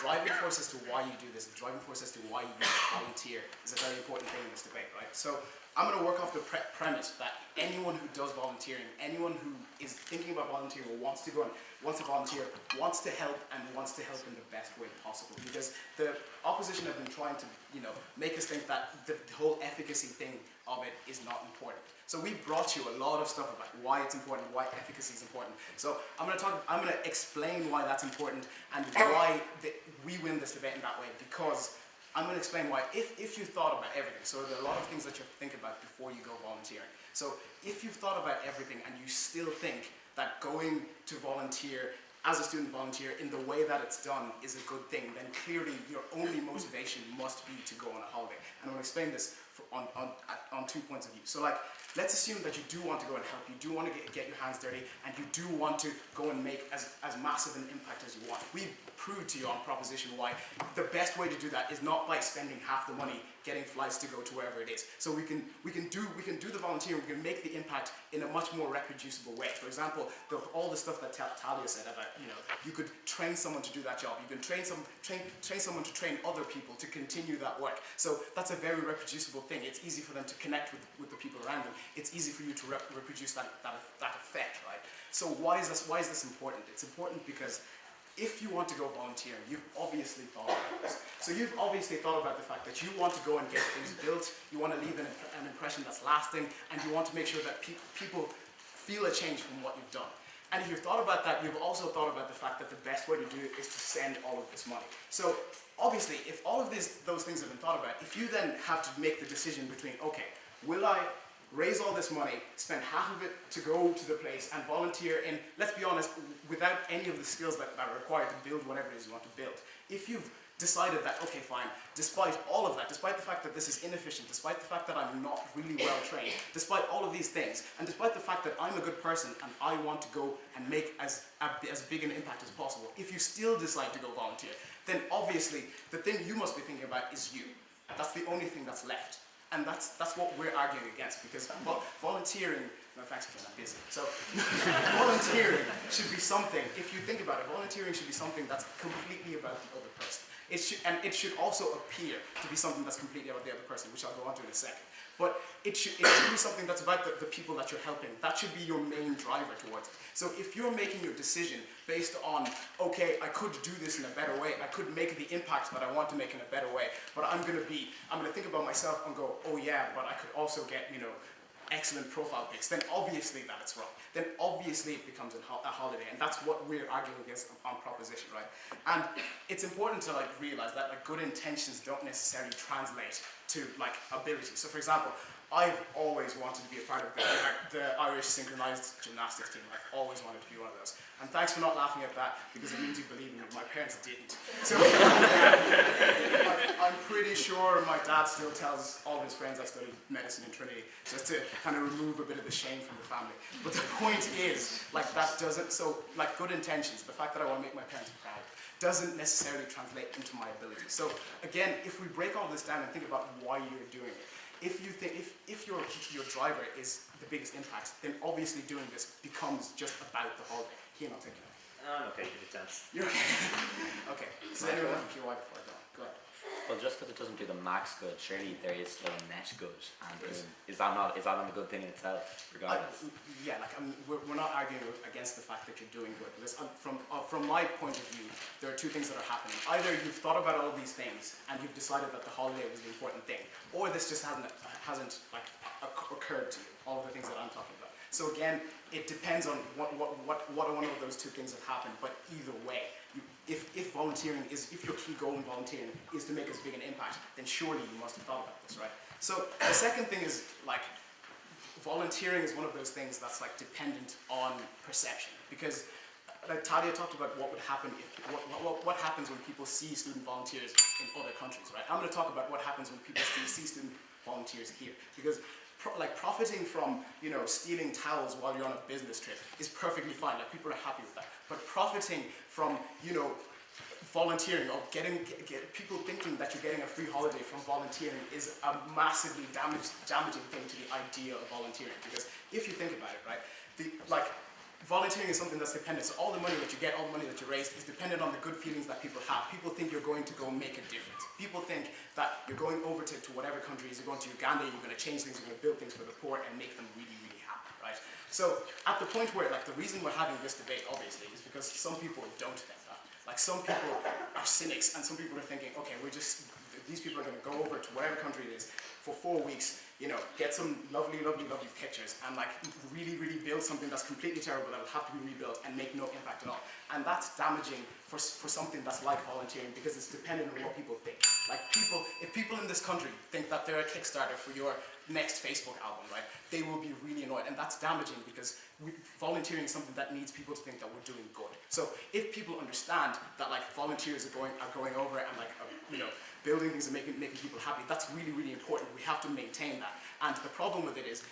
driving force as to why you do this, the driving force as to why you volunteer, is a very important thing in this debate, right? So I'm going to work off the premise that anyone who does volunteering, anyone who is thinking about volunteering or wants to volunteer, wants to help and wants to help in the best way possible. Because the opposition have been trying to, make us think that the whole efficacy thing of it is not important. So we've brought you a lot of stuff about why it's important, why efficacy is important. So I'm going to explain why that's important and why we win this debate in that way, because I'm going to explain why, if you thought about everything, so there are a lot of things that you have to think about before you go volunteering. So if you've thought about everything and you still think that going to volunteer as a student volunteer in the way that it's done is a good thing, then clearly your only motivation must be to go on a holiday. And I'm going to explain this on 2 points of view. So let's assume that you do want to go and help, you do want to get your hands dirty, and you do want to go and make as massive an impact as you want. We've proved to you on proposition why the best way to do that is not by spending half the money getting flights to go to wherever it is. So we can do the volunteering, we can make the impact in a much more reproducible way. For example, all the stuff that Talia said about, you could train someone to do that job, you can train someone to train other people to continue that work. So that's a very reproducible thing. It's easy for them to connect with the people around them. It's easy for you to reproduce that effect, right? So why is this important? It's important because if you want to go volunteering, you've obviously thought about this. So you've obviously thought about the fact that you want to go and get things built, you want to leave an impression that's lasting, and you want to make sure that people feel a change from what you've done. And if you've thought about that, you've also thought about the fact that the best way to do it is to send all of this money. So obviously, if all of those things have been thought about, if you then have to make the decision between, okay, will I raise all this money, spend half of it to go to the place and volunteer in, let's be honest, without any of the skills that are required to build whatever it is you want to build. If you've decided that, okay, fine, despite all of that, despite the fact that this is inefficient, despite the fact that I'm not really well trained, despite all of these things, and despite the fact that I'm a good person and I want to go and make as big an impact as possible, if you still decide to go volunteer, then obviously the thing you must be thinking about is you. That's the only thing that's left. And that's what we're arguing against, because volunteering, no thanks again, I'm busy. So volunteering should be something, if you think about it, volunteering should be something that's completely about the other person. It should also appear to be something that's completely about the other person, which I'll go on to in a second. But it should be something that's about the people that you're helping. That should be your main driver towards it. So if you're making your decision based on, okay, I could do this in a better way, I could make the impact that I want to make in a better way, but I'm gonna think about myself and go, oh yeah, but I could also get, excellent profile pics, then obviously that's wrong. Then obviously it becomes a holiday, and that's what we're arguing against on proposition, right? And it's important to realize that good intentions don't necessarily translate to ability. So for example, I've always wanted to be a part of the Irish synchronized gymnastics team. I've always wanted to be one of those. And thanks for not laughing at that, because it means you believe in me. My parents didn't. So I'm pretty sure my dad still tells all of his friends I studied medicine in Trinity, just to kind of remove a bit of the shame from the family. But the point is, like, that doesn't, so, like, good intentions, the fact that I want to make my parents proud, doesn't necessarily translate into my ability. So again, if we break all this down and think about why you're doing it, if you think, if your driver is the biggest impact, then obviously doing this becomes just about the holiday. Here, I'll take it. I'm okay, give it a chance. You're okay. Okay. So anyone have a POI before I go? Go ahead. Well, just because it doesn't do the max good, surely there is still a net good. And is that not a good thing in itself, regardless? Yeah, like we're not arguing against the fact that you're doing good. Because from my point of view, there are two things that are happening. Either you've thought about all these things and you've decided that the holiday was the important thing, or this just hasn't like occurred to you. All of the things that I'm talking about. So again, it depends on what one of those two things have happened. But either way, if volunteering is, if your key goal in volunteering is to make as big an impact, then surely you must have thought about this, right? So the second thing is, like, volunteering is one of those things that's like dependent on perception, because like Talia talked about what would happen if what happens when people see student volunteers in other countries, right? I'm going to talk about what happens when people see student volunteers here, because profiting from, you know, stealing towels while you're on a business trip is perfectly fine. Like, people are happy with that. But profiting from, you know, volunteering or people thinking that you're getting a free holiday from volunteering is a massively damaging thing to the idea of volunteering. Because if you think about it, right, volunteering is something that's dependent. So all the money that you get, all the money that you raise is dependent on the good feelings that people have. People think you're going to go make a difference. People think that you're going over to whatever countries, you're going to Uganda, you're going to change things, you're going to build things for the poor and make them really, really happy, right? So at the point where, like, the reason we're having this debate, obviously, is because some people don't think that. Like, some people are cynics and some people are thinking, okay, these people are going to go over to whatever country it is for 4 weeks, you know, get some lovely, lovely, lovely pictures and, like, really, really build something that's completely terrible that will have to be rebuilt and make no impact at all. And that's damaging for something that's like volunteering, because it's dependent on what people think. Like, if people in this country think that they're a Kickstarter for your next Facebook album, right, they will be really annoyed, and that's damaging because volunteering is something that needs people to think that we're doing good. So if people understand that, like, volunteers are going over and, like, you know, building things and making people happy, that's really, really important. We have to maintain that. And the problem with it is,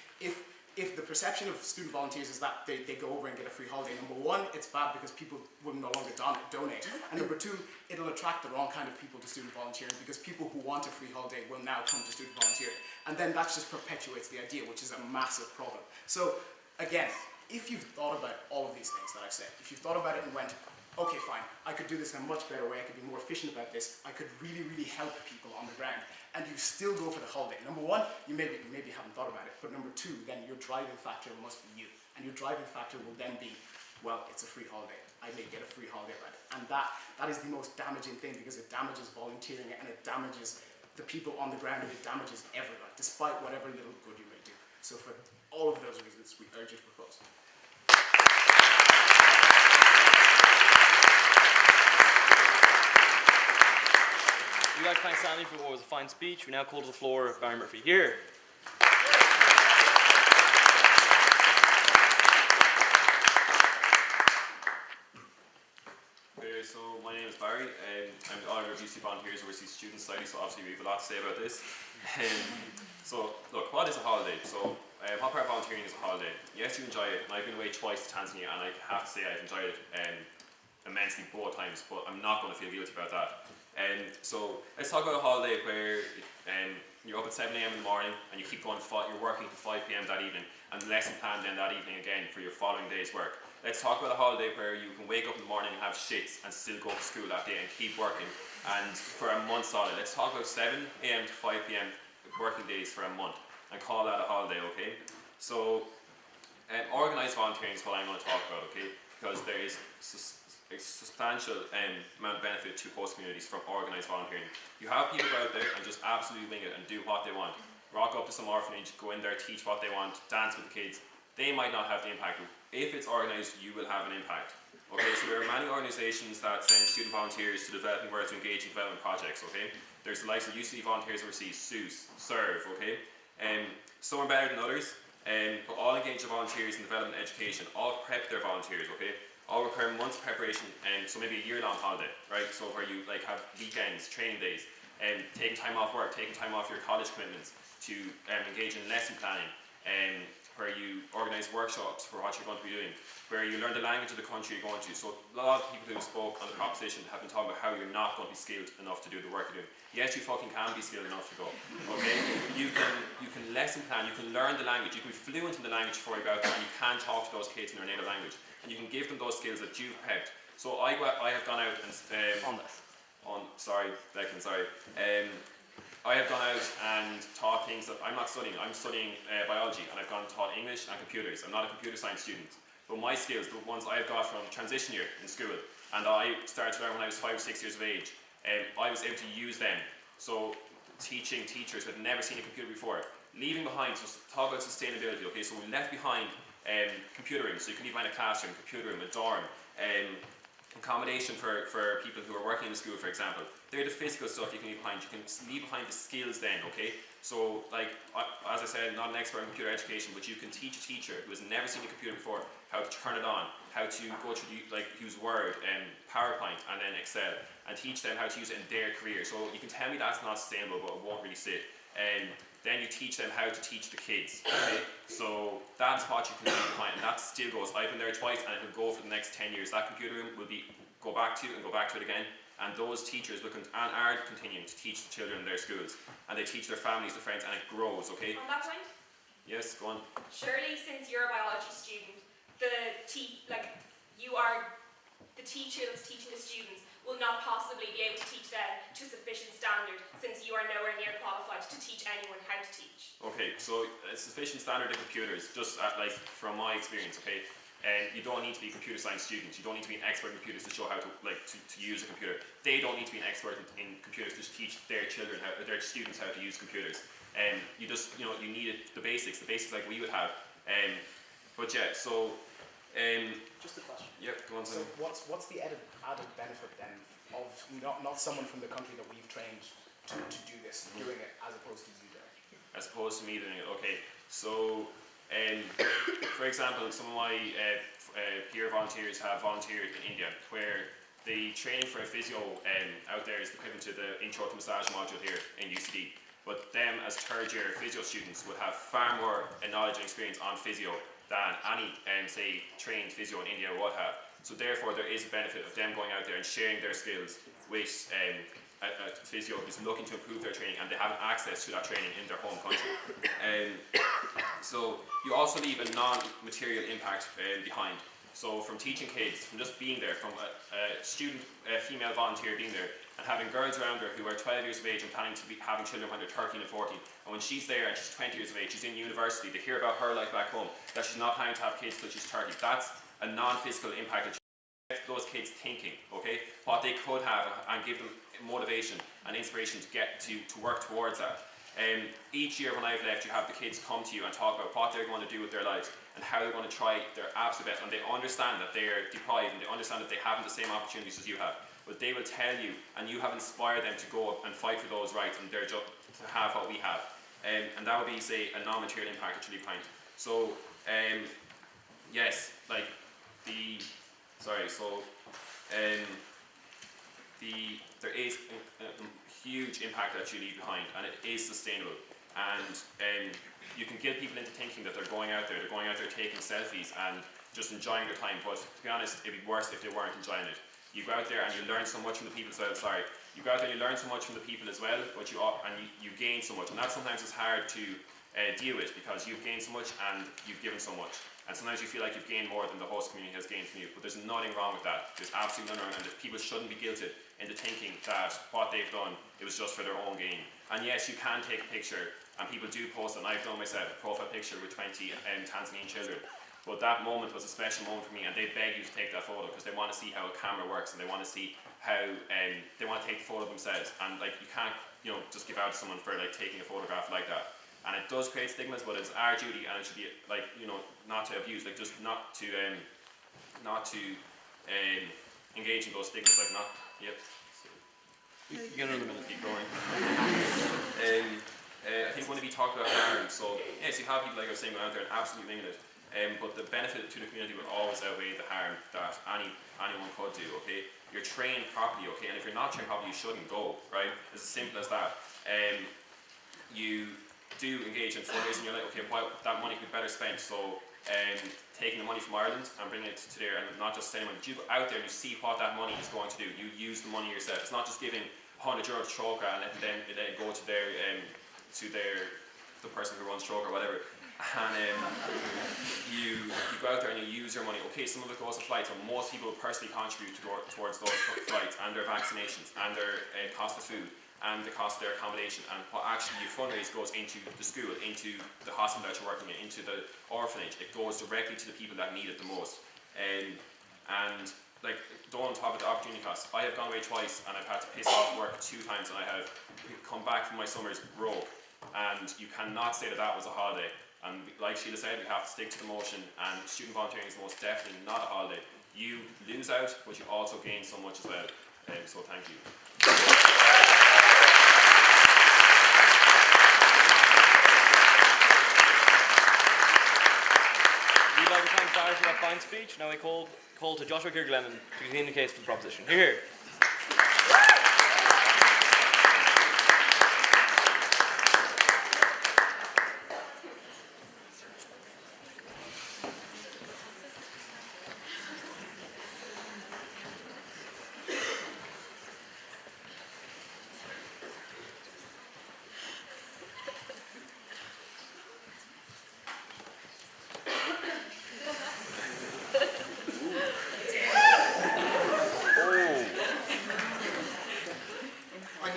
if the perception of student volunteers is that they go over and get a free holiday, number one, it's bad because people will no longer donate. And number two, it'll attract the wrong kind of people to student volunteering, because people who want a free holiday will now come to student volunteering. And then that just perpetuates the idea, which is a massive problem. So again, if you've thought about all of these things that I've said, if you've thought about it and went, okay, fine, I could do this in a much better way, I could be more efficient about this, I could really, really help people on the ground, and you still go for the holiday. Number one, you maybe haven't thought about it, but number two, then your driving factor must be you. And your driving factor will then be, well, it's a free holiday. I may get a free holiday about it. And that is the most damaging thing, because it damages volunteering and it damages the people on the ground and it damages everyone, despite whatever little good you may do. So for all of those reasons, we urge you to propose. We'd like to thank Stanley for what was a fine speech. We now call to the floor Barry Murphy. Here. Okay, so my name is Barry. I'm the auditor of UC Volunteers Overseas Student Society, so obviously we have a lot to say about this. So, look, what is a holiday? So, what part of volunteering is a holiday? Yes, you enjoy it, and I've been away twice to Tanzania, and I have to say I've enjoyed it immensely both times, but I'm not going to feel guilty about that. So let's talk about a holiday where you're up at 7 AM in the morning and you keep going, you're working to 5 PM that evening, and the lesson plan then that evening again for your following day's work. Let's talk about a holiday where you can wake up in the morning and have shits and still go to school that day and keep working, and for a month solid. Let's talk about 7 AM to 5 PM working days for a month and call that a holiday, okay? So organised volunteering is what I'm going to talk about, okay? Because there is a substantial amount of benefit to host communities from organised volunteering. You have people go out there and just absolutely wing it and do what they want. Rock up to some orphanage, go in there, teach what they want, dance with the kids. They might not have the impact. If it's organised, you will have an impact. Okay, so there are many organisations that send student volunteers to developing where to engage in development projects, okay? There's the likes of UCD Volunteers Overseas, SUSE, SERVE, okay? Some are better than others, but all engage their volunteers in development and education. All prep their volunteers, okay? All require months of preparation, so maybe a year-long holiday, right? So where you like have weekends, training days, taking time off work, taking time off your college commitments to engage in lesson planning, where you organise workshops for what you're going to be doing, where you learn the language of the country you're going to. So a lot of people who spoke on the proposition have been talking about how you're not going to be skilled enough to do the work you're doing. Yes, you fucking can be skilled enough to go, okay? You can lesson plan, you can learn the language, you can be fluent in the language before you go out there, and you can talk to those kids in their native language. And you can give them those skills that you've prepped. So I have gone out and I have gone out and taught things that I'm not studying. I'm studying biology, and I've gone and taught English and computers. I'm not a computer science student, but my skills, the ones I've got from transition year in school, and I started to learn when I was 5 or 6 years of age, I was able to use them. So teaching teachers who had never seen a computer before, leaving behind, so talk about sustainability, okay, so we left behind computer rooms, so you can leave behind a classroom, computer room, a dorm, accommodation for people who are working in the school, for example. They're the physical stuff you can leave behind. You can leave behind the skills then, okay? So, like, as I said, not an expert in computer education, but you can teach a teacher who has never seen a computer before how to turn it on, how to go through, use Word and PowerPoint and then Excel, and teach them how to use it in their career. So you can tell me that's not sustainable, but it won't really sit. Then you teach them how to teach the kids, okay? So that's what you can leave behind, and that still goes. I've been there twice, and it will go for the next 10 years. That computer room will go back to and go back to it again, and those teachers are continuing to teach the children in their schools, and they teach their families, their friends, and it grows, okay? On that point? Yes, go on. Surely, since you're a biology student, you are the teacher that's teaching the students will not possibly be able to teach them to sufficient standard, since you are nowhere near qualified to teach anyone how to teach. Okay, so sufficient standard in computers, just from my experience, okay? You don't need to be a computer science student. You don't need to be an expert in computers to show how to use a computer. They don't need to be an expert in computers to teach their children, their students how to use computers. You need the basics like we would have. But yeah, so. Just a question. Yep, go on. So what's the added benefit then of not someone from the country that we've trained to do this, doing it, as opposed to you doing it? As opposed to me doing it, okay. So, for example, some of my peer volunteers have volunteered in India, where the training for a physio out there is equivalent to the intro to massage module here in UCD. But them as third year physio students would have far more knowledge and experience on physio than any, say, trained physio in India would have. So therefore, there is a benefit of them going out there and sharing their skills with a physio who's looking to improve their training, and they have access to that training in their home country. So you also leave a non-material impact behind. So from teaching kids, from just being there, from a student, a female volunteer being there, and having girls around her who are 12 years of age and planning to be having children when they're 13 and 14. And when she's there and she's 20 years of age, she's in university, they hear about her life back home, that she's not planning to have kids till she's 30. That's a non-physical impact that you get those kids thinking, okay, what they could have, and give them motivation and inspiration to get to work towards that. Each year when I've left, you have the kids come to you and talk about what they're going to do with their lives and how they're going to try their absolute best, and they understand that they're deprived and they understand that they haven't the same opportunities as you have. But they will tell you, and you have inspired them to go up and fight for those rights and their job to have what we have. And that would be, say, a non-material impact that you leave behind. So, yes, like there is a huge impact that you leave behind, and it is sustainable. And you can get people into thinking that they're going out there taking selfies and just enjoying their time, but to be honest, it'd be worse if they weren't enjoying it. You go out there and you learn so much from the people as well, you go out there and you learn so much from the people as well, but you gain so much, and that sometimes is hard to deal with, because you've gained so much and you've given so much. And sometimes you feel like you've gained more than the host community has gained from you, but there's nothing wrong with that. There's absolutely nothing wrong, and people shouldn't be guilted into thinking that what they've done, it was just for their own gain. And yes, you can take a picture, and people do post it, and I've done myself a profile picture with 20 Tanzanian children. But that moment was a special moment for me, and they beg you to take that photo because they want to see how a camera works, and they want to see how they want to take the photo themselves. And you can't just give out to someone for taking a photograph like that. And it does create stigmas, but it's our duty, and it should be not to abuse, just not to engage in those stigmas, You get another minute. Keep going. I think when we talk about harm, so yes, you have people like I was saying going out there and absolutely winging it, but the benefit to the community will always outweigh the harm that anyone could do. Okay, you're trained properly. Okay, and if you're not trained properly, you shouldn't go. Right, it's as simple as that. You do engage in fundraising. You're like, okay, well, that money could be better spent. So taking the money from Ireland and bringing it to there, and not just sending money, but you go out there and you see what that money is going to do. You use the money yourself. It's not just giving €100 to Troca and letting them go to the person who runs Troca or whatever. And you go out there and you use your money. Okay, some of it goes to flights, but most people personally contribute towards those flights and their vaccinations and their cost of food and the cost of their accommodation, and what actually you fundraise goes into the school, into the hospital that you're working in, into the orphanage. It goes directly to the people that need it the most. And like, don't talk about the opportunity costs. I have gone away twice and I've had to piss off work 2 times, and I have come back from my summers broke. And you cannot say that that was a holiday. And like Sheila said, we have to stick to the motion, and student volunteering is most definitely not a holiday. You lose out, but you also gain so much as well. So thank you. We'd like to thank Barry for that fine speech. Now I call to Joshua Kirklennon to continue the case for the proposition. Here.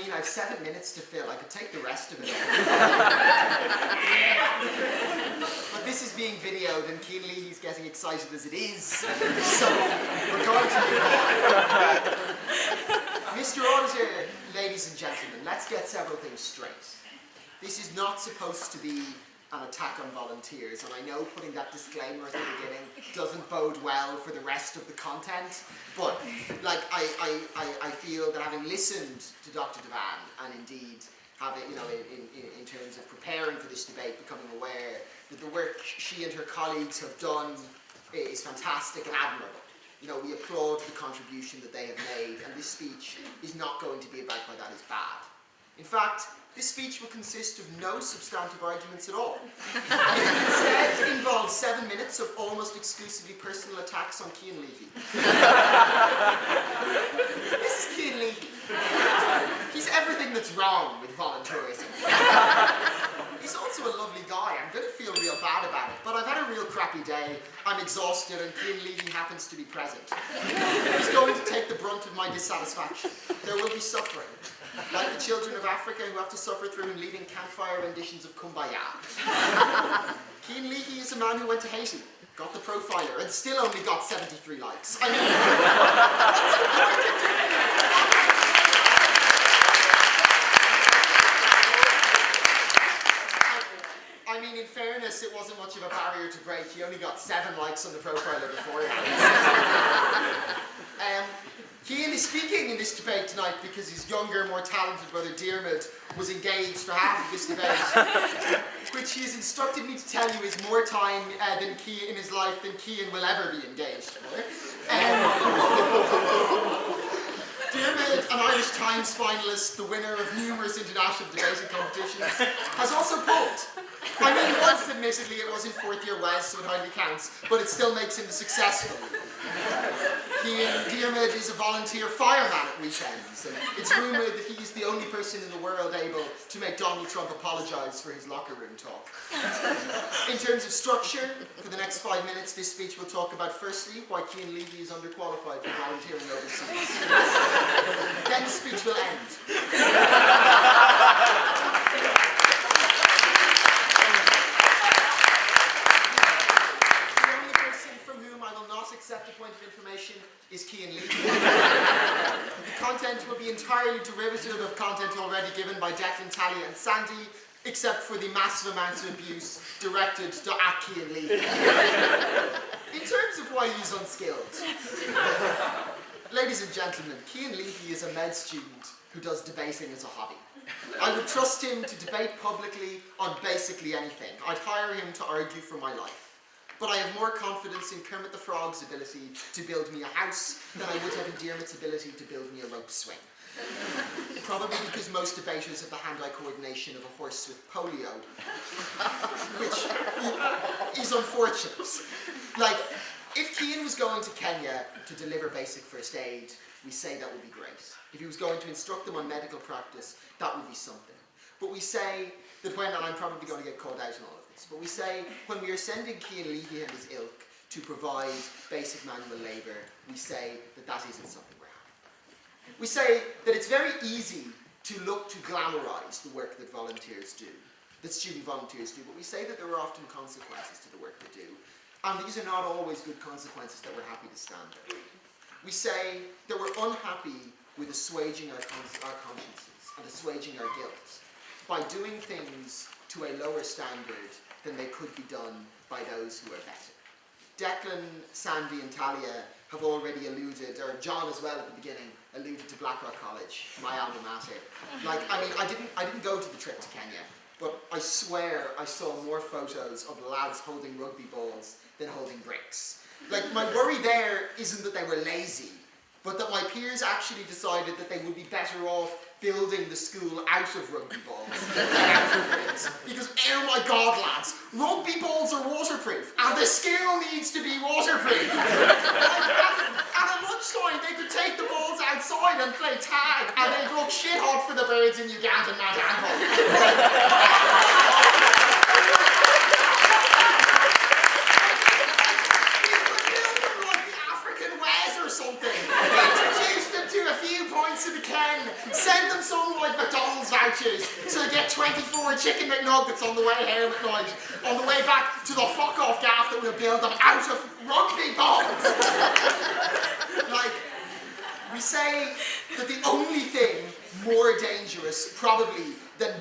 I have 7 minutes to fill. I could take the rest of it. But this is being videoed, and Cian Leahy's getting excited as it is. So we're going to move on. Mr. Auditor, ladies and gentlemen, let's get several things straight. This is not supposed to be an attack on volunteers, and I know putting that disclaimer at the beginning doesn't bode well for the rest of the content, but like I feel that having listened to Dr. Devan, and indeed having, you know, in terms of preparing for this debate, becoming aware that the work she and her colleagues have done is fantastic and admirable. You know, we applaud the contribution that they have made, and this speech is not going to be about why that is bad. In fact, this speech will consist of no substantive arguments at all. It instead involves 7 minutes of almost exclusively personal attacks on Cian Leahy. This is Cian Leahy. He's everything that's wrong with volunteerism. He's also a lovely guy. I'm going to feel real bad about it, but I've had a real crappy day. I'm exhausted, and Cian Leahy happens to be present. He's going to take the brunt of my dissatisfaction. There will be suffering. Like the children of Africa who have to suffer through him leading campfire renditions of Kumbaya. Cian Leahy is a man who went to Haiti, got the profiler, and still only got 73 likes. I mean, in fairness, it wasn't much of a barrier to break. He only got 7 likes on the profiler beforehand. Cian is speaking in this debate tonight because his younger, more talented brother Diarmuid was engaged for half of this debate, which he has instructed me to tell you is more time in his life than Cian will ever be engaged for. Diarmuid, an Irish Times finalist, the winner of numerous international debating competitions, has also pulled. I mean, once admittedly it was in 4th year Wes, so it hardly counts, but it still makes him successful. Diarmuid is a volunteer fireman at weekends, and it's rumoured that he's the only person in the world able to make Donald Trump apologise for his locker room talk. In terms of structure, for the next 5 minutes, this speech will talk about, firstly, why Cian Leahy is underqualified for volunteering overseas. Then the speech will end. Accept a point of information is Cian Leahy. The content will be entirely derivative of content already given by Declan, Talia and Sandy, except for the massive amounts of abuse directed at Cian Leahy. In terms of why he's unskilled, ladies and gentlemen, Cian Leahy is a med student who does debating as a hobby. I would trust him to debate publicly on basically anything. I'd hire him to argue for my life. But I have more confidence in Kermit the Frog's ability to build me a house than I would have in Dermot's ability to build me a rope swing. Probably because most debaters have the hand-eye coordination of a horse with polio, which is unfortunate. Like, if Cian was going to Kenya to deliver basic first aid, we say that would be great. If he was going to instruct them on medical practice, that would be something. But we say that when, and I'm probably going to get called out on all of this, but we say when we are sending Cian Leahy and his ilk to provide basic manual labour, we say that that isn't something we're happy. We say that it's very easy to look to glamorise the work that volunteers do, that student volunteers do, but we say that there are often consequences to the work they do, and these are not always good consequences that we're happy to stand there. We say that we're unhappy with assuaging our consciences and assuaging our guilt by doing things to a lower standard than they could be done by those who are better. Declan, Sandy and Talia have already alluded, or John as well at the beginning, alluded to Blackrock College, my alma mater. Like, I mean, I didn't go to the trip to Kenya, but I swear I saw more photos of lads holding rugby balls than holding bricks. Like, my worry there isn't that they were lazy, but that my peers actually decided that they would be better off building the school out of rugby balls than out of bricks. Because, oh my God, lads, rugby balls are waterproof, and the school needs to be waterproof. And at lunchtime, they could take the balls outside and play tag, and they'd look shit hot for the birds in Uganda and Mount Introduce them to a few points of the Ken. Send them some like McDonald's vouchers so they get 24 chicken McNuggets on the way home at night. On the way back to the fuck-off gaff that will build them out of rugby balls. Like, we say that the only thing more dangerous, probably, than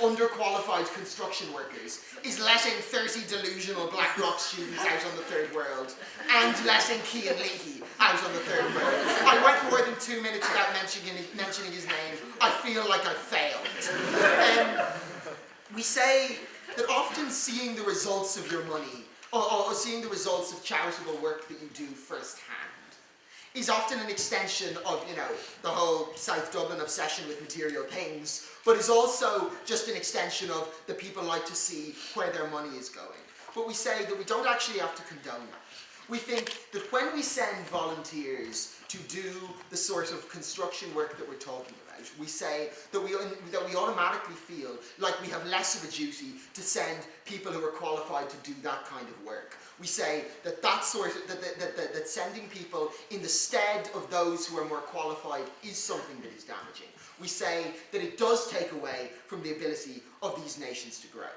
underqualified construction workers is letting 30 delusional Blackrock students out on the third world and letting Cian Leahy out on the third world. I went more than 2 minutes without mentioning his name. I feel like I failed. We say that often seeing the results of your money, or seeing the results of charitable work that you do firsthand, is often an extension of, you know, the whole South Dublin obsession with material things, but is also just an extension of the people like to see where their money is going. But we say that we don't actually have to condone that. We think that when we send volunteers to do the sort of construction work that we're talking about, we say that we automatically feel like we have less of a duty to send people who are qualified to do that kind of work. We say that that sending people in the stead of those who are more qualified is something that is damaging. We say that it does take away from the ability of these nations to grow.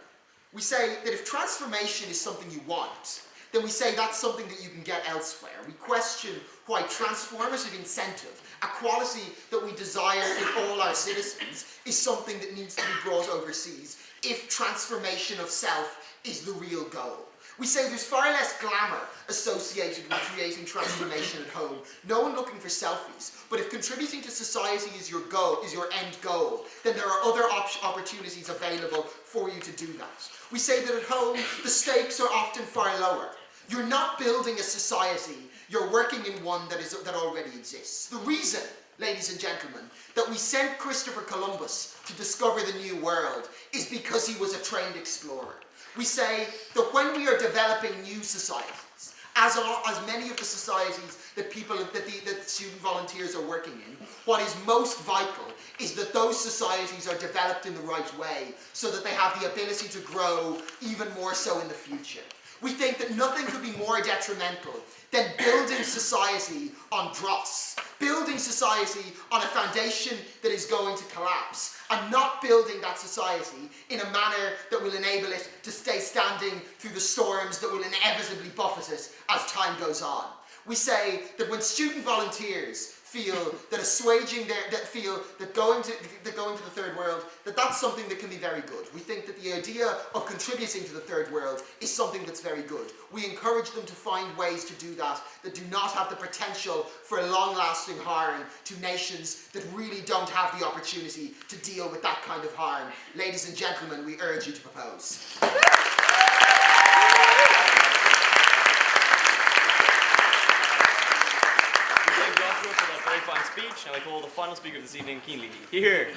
We say that if transformation is something you want, then we say that's something that you can get elsewhere. We question why transformative incentive, a quality that we desire in all our citizens, is something that needs to be brought overseas if transformation of self is the real goal. We say there's far less glamour associated with creating transformation at home. No one looking for selfies. But if contributing to society is your goal, is your end goal, then there are other opportunities available for you to do that. We say that at home, the stakes are often far lower. You're not building a society, you're working in one that already exists. The reason, ladies and gentlemen, that we sent Christopher Columbus to discover the New World is because he was a trained explorer. We say that when we are developing new societies, as many of the societies that student volunteers are working in, what is most vital is that those societies are developed in the right way so that they have the ability to grow even more so in the future. We think that nothing could be more detrimental than building society on dross, building society on a foundation that is going to collapse, and not building that society in a manner that will enable it to stay standing through the storms that will inevitably buffet it as time goes on. We say that when student volunteers feel that assuaging that feel that going to the third world, that's something that can be very good. We think that the idea of contributing to the third world is something that's very good. We encourage them to find ways to do that do not have the potential for long-lasting harm to nations that really don't have the opportunity to deal with that kind of harm. Ladies and gentlemen, we urge you to propose. For that very fine speech, and I call the final speaker this evening, Keenly. Here.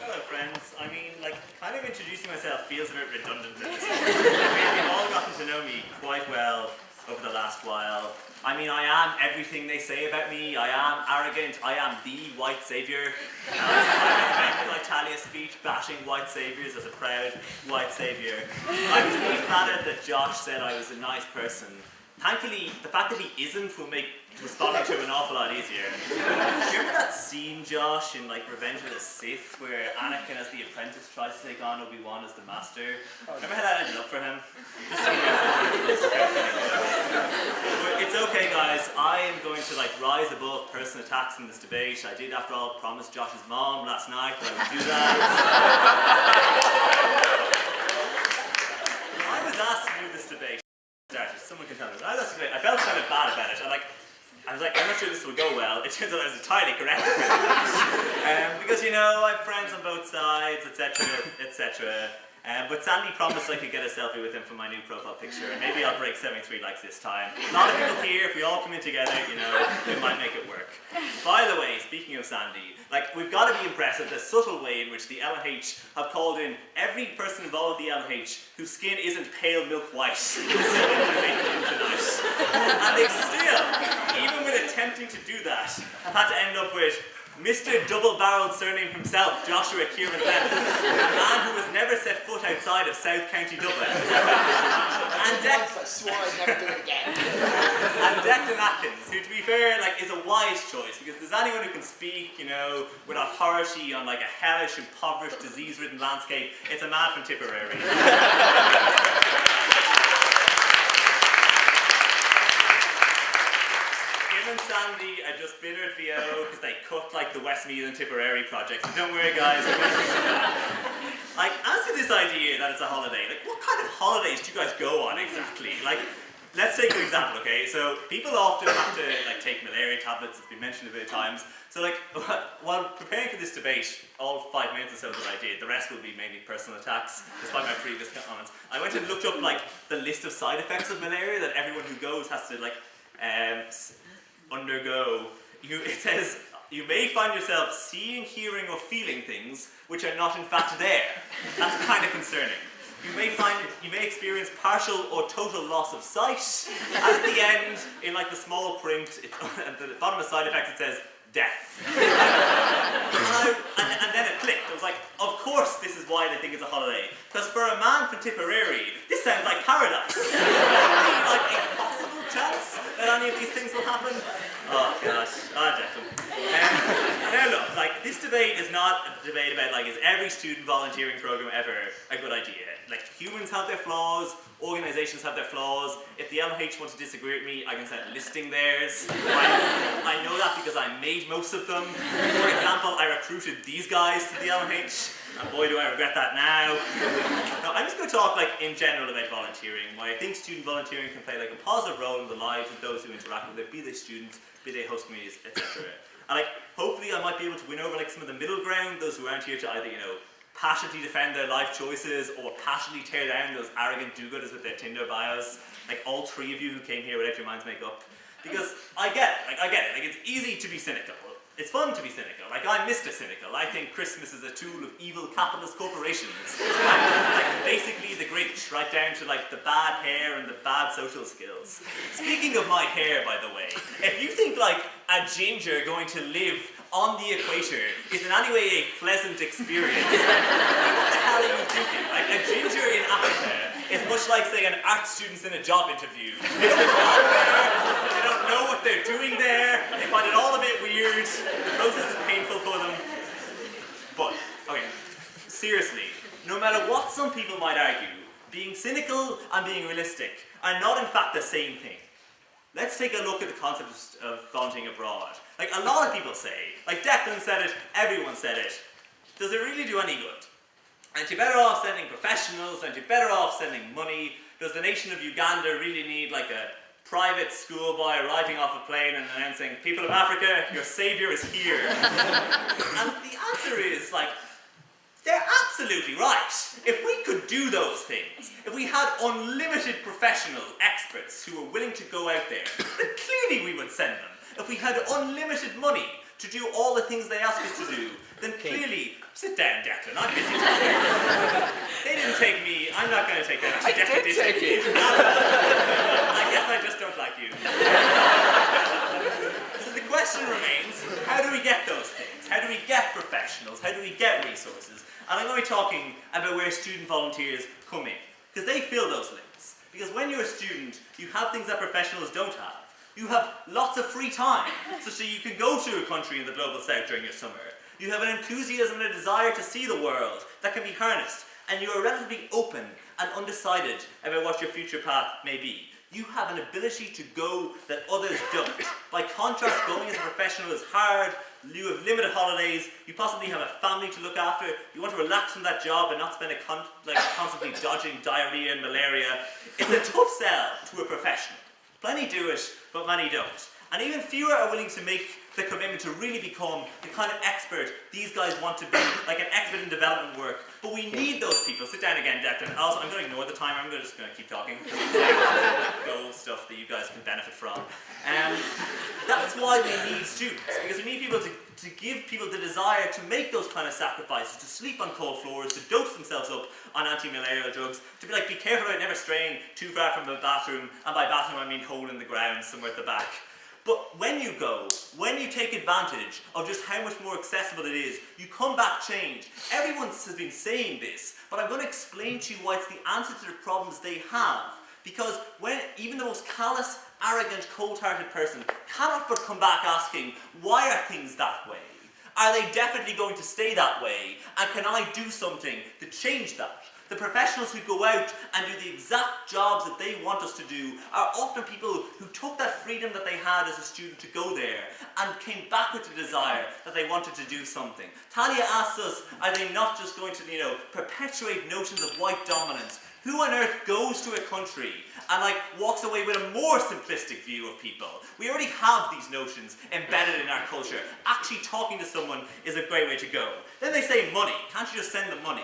Hello, friends. I mean, like, kind of introducing myself feels a bit redundant at this point. You've all gotten to know me quite well over the last while. I mean, I am everything they say about me. I am arrogant. I am the white saviour. I remember my Talia speech bashing white saviours as a proud white saviour. I was really flattered that Josh said I was a nice person. Thankfully, the fact that he isn't will make responding to him an awful lot easier. Do you remember that scene, Josh, in like Revenge of the Sith, where Anakin as the apprentice tries to take on Obi-Wan as the master? Remember how that ended up for him? But it's okay, guys. I am going to like rise above personal attacks in this debate. I did, after all, promise Josh's mom last night that I would do that. I was asked to do this debate. Someone can tell me. I felt kind of bad about it. I was like, I'm not sure this will go well. It turns out I was entirely correct. Because, you know, I have friends on both sides, etc., etc. But Sandy promised I could get a selfie with him for my new profile picture, and maybe I'll break 73 likes this time. A lot of people here, if we all come in together, you know, it might make it work. By the way, speaking of Sandy, like, we've got to be impressed at the subtle way in which the LNH have called in every person involved with the LNH whose skin isn't pale milk white. And they still, even with attempting to do that, have had to end up with Mr. Double-Barreled Surname himself, Joshua Kieran Bennett, a man who has never set foot outside of South County Dublin. And I swore I'd never do it again. And Declan Atkins, who, to be fair, like, is a wise choice, because if there's anyone who can speak, you know, with authority on like a hellish, impoverished, disease-ridden landscape, it's a man from Tipperary. And Sandy are just bitter at VO because they cut like the Westmeath and Tipperary project. So don't worry, guys. Like, as for this idea that it's a holiday, like, what kind of holidays do you guys go on exactly? Like, let's take an example, okay? So people often have to like take malaria tablets. It's been mentioned a bit of times. So like, while preparing for this debate, all 5 minutes or so that I did, the rest will be mainly personal attacks, despite my previous comments. I went and looked up like the list of side effects of malaria that everyone who goes has to like undergo. It says, you may find yourself seeing, hearing, or feeling things which are not in fact there. That's kind of concerning. You may experience partial or total loss of sight. And at the end, in like the small print, at the bottom of side effects, it says death. And then it clicked. I was like, of course this is why they think it's a holiday. Because for a man from Tipperary, this sounds like paradise. Like a possible chance that any of these things will happen. Oh gosh, now look, like, this debate is not a debate about like, is every student volunteering program ever a good idea? Like, humans have their flaws, organizations have their flaws. If the LNH want to disagree with me, I can start listing theirs. I know that because I made most of them. For example, I recruited these guys to the LNH, and boy do I regret that now. Now, I'm just going to talk like in general about volunteering. Why I think student volunteering can play like a positive role in the lives of those who interact with it, be they students, be they host communities, etc. And like, hopefully I might be able to win over like some of the middle ground, those who aren't here to either, you know, passionately defend their life choices or passionately tear down those arrogant do-gooders with their Tinder bios. Like all three of you who came here without your minds made up. Because I get it, like it's easy to be cynical. It's fun to be cynical. Like, I'm Mr. Cynical. I think Christmas is a tool of evil capitalist corporations. Like, basically the Grinch, right down to like the bad hair and the bad social skills. Speaking of my hair, by the way, if you think like a ginger going to live on the equator is in any way a pleasant experience, what the hell are you thinking? Like, a ginger in Africa is much like, say, an art student in a job interview. They don't belong there, they don't know what they're doing there, they find it all a bit weird, the process is painful for them. But, okay, seriously, no matter what some people might argue, being cynical and being realistic are not in fact the same thing. Let's take a look at the concept of volunteering abroad. Like a lot of people say, like Declan said it, everyone said it, does it really do any good? Aren't you better off sending professionals? Aren't you better off sending money? Does the nation of Uganda really need like a private schoolboy arriving off a plane and announcing, people of Africa, your savior is here? And the answer is like, they're absolutely right. If we could do those things, if we had unlimited professional experts who were willing to go out there, then clearly we would send them. If we had unlimited money to do all the things they ask us to do, then clearly, sit down, Declan, I'm busy talking. They didn't take me, I'm not going to take that. I did take it. I guess I just don't like you. So the question remains, how do we get those things? How do we get professionals? How do we get resources? And I'm going to be talking about where student volunteers come in, because they fill those links. Because when you're a student, you have things that professionals don't have. You have lots of free time, so you can go to a country in the global south during your summer. You have an enthusiasm and a desire to see the world that can be harnessed, and you are relatively open and undecided about what your future path may be. You have an ability to go that others don't. By contrast, going as a professional is hard. You have limited holidays. You possibly have a family to look after. You want to relax from that job and not spend constantly dodging diarrhea and malaria. It's a tough sell to a professional. Plenty do it, but many don't. And even fewer are willing to make the commitment to really become the kind of expert these guys want to be, like an expert in development work. But we need those people. Sit down again, Declan. Also, I'm going to ignore the timer. I'm just going to keep talking. Gold stuff that you guys can benefit from. That's why we need students, because we need people to give people the desire to make those kind of sacrifices, to sleep on cold floors, to dose themselves up on anti-malarial drugs, to be careful about never straying too far from the bathroom, and by bathroom I mean hole in the ground somewhere at the back. But when you go, when you take advantage of just how much more accessible it is, you come back changed. Everyone has been saying this, but I'm going to explain to you why it's the answer to the problems they have. Because when even the most callous, arrogant, cold-hearted person cannot but come back asking, why are things that way? Are they definitely going to stay that way? And can I do something to change that? The professionals who go out and do the exact jobs that they want us to do are often people who took that freedom that they had as a student to go there and came back with the desire that they wanted to do something. Talia asks us, are they not just going to, perpetuate notions of white dominance? Who on earth goes to a country and walks away with a more simplistic view of people? We already have these notions embedded in our culture. Actually talking to someone is a great way to go. Then they say money. Can't you just send them money?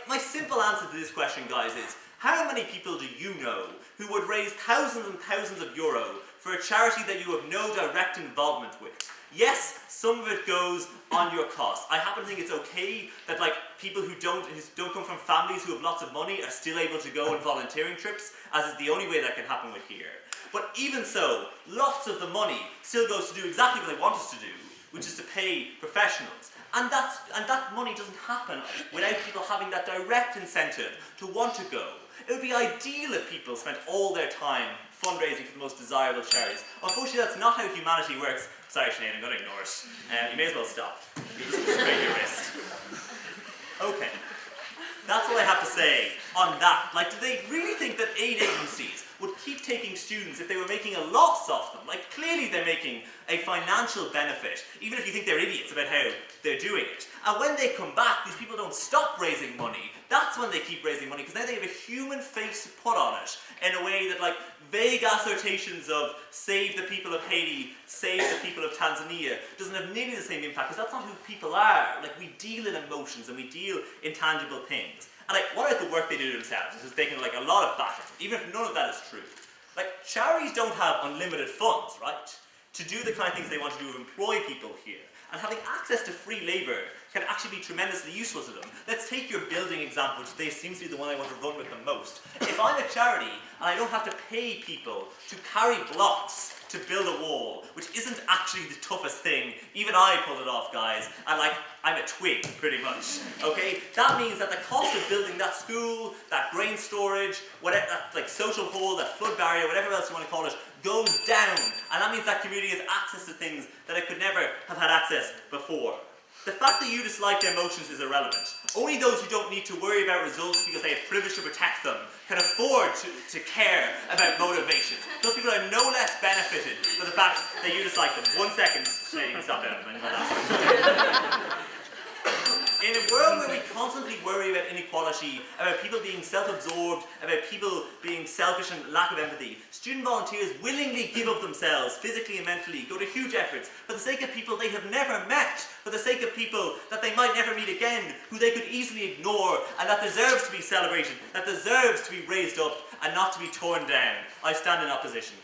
My simple answer to this question, guys, is how many people do you know who would raise thousands and thousands of euro for a charity that you have no direct involvement with? Yes, some of it goes on your cost. I happen to think it's okay that people who don't come from families who have lots of money are still able to go on volunteering trips, as is the only way that can happen with here. But even so, lots of the money still goes to do exactly what they want us to do, which is to pay professionals. And that money doesn't happen without people having that direct incentive to want to go. It would be ideal if people spent all their time fundraising for the most desirable charities. Unfortunately, that's not how humanity works. Sorry, Sinead, I'm going to ignore it. You may as well stop. You just sprain your wrist. Okay. That's all I have to say on that. Do they really think that aid agencies would keep taking students if they were making a loss off them? Clearly they're making a financial benefit, even if you think they're idiots about how they're doing it. And when they come back, these people don't stop raising money. That's when they keep raising money, because now they have a human face to put on it, in a way that vague assertions of save the people of Haiti, save the people of Tanzania, doesn't have nearly the same impact, because that's not who people are. We deal in emotions and we deal in tangible things. And what about the work they do themselves? This is taking a lot of battles, even if none of that is true. Charities don't have unlimited funds, right? To do the kind of things they want to do, employ people here. And having access to free labour can actually be tremendously useful to them. Let's take your building example, which seems to be the one I want to run with the most. If I'm a charity and I don't have to pay people to carry blocks to build a wall, which isn't actually the toughest thing, even I pulled it off, guys, and I'm a twig, pretty much, okay? That means that the cost of building that school, that grain storage, whatever, that social hall, that flood barrier, whatever else you want to call it, goes down. And that means that community has access to things that it could never have had access before. The fact that you dislike their motions is irrelevant. Only those who don't need to worry about results because they have privilege to protect them can afford to care about motivations. Those people are no less benefited for the fact that you dislike them. 1 second, Sinead, you can stop there. In a world where we constantly worry about inequality, about people being self-absorbed, about people being selfish and lack of empathy, student volunteers willingly give up themselves, physically and mentally, go to huge efforts, for the sake of people they have never met, for the sake of people that they might never meet again, who they could easily ignore, and that deserves to be celebrated, that deserves to be raised up, and not to be torn down. I stand in opposition.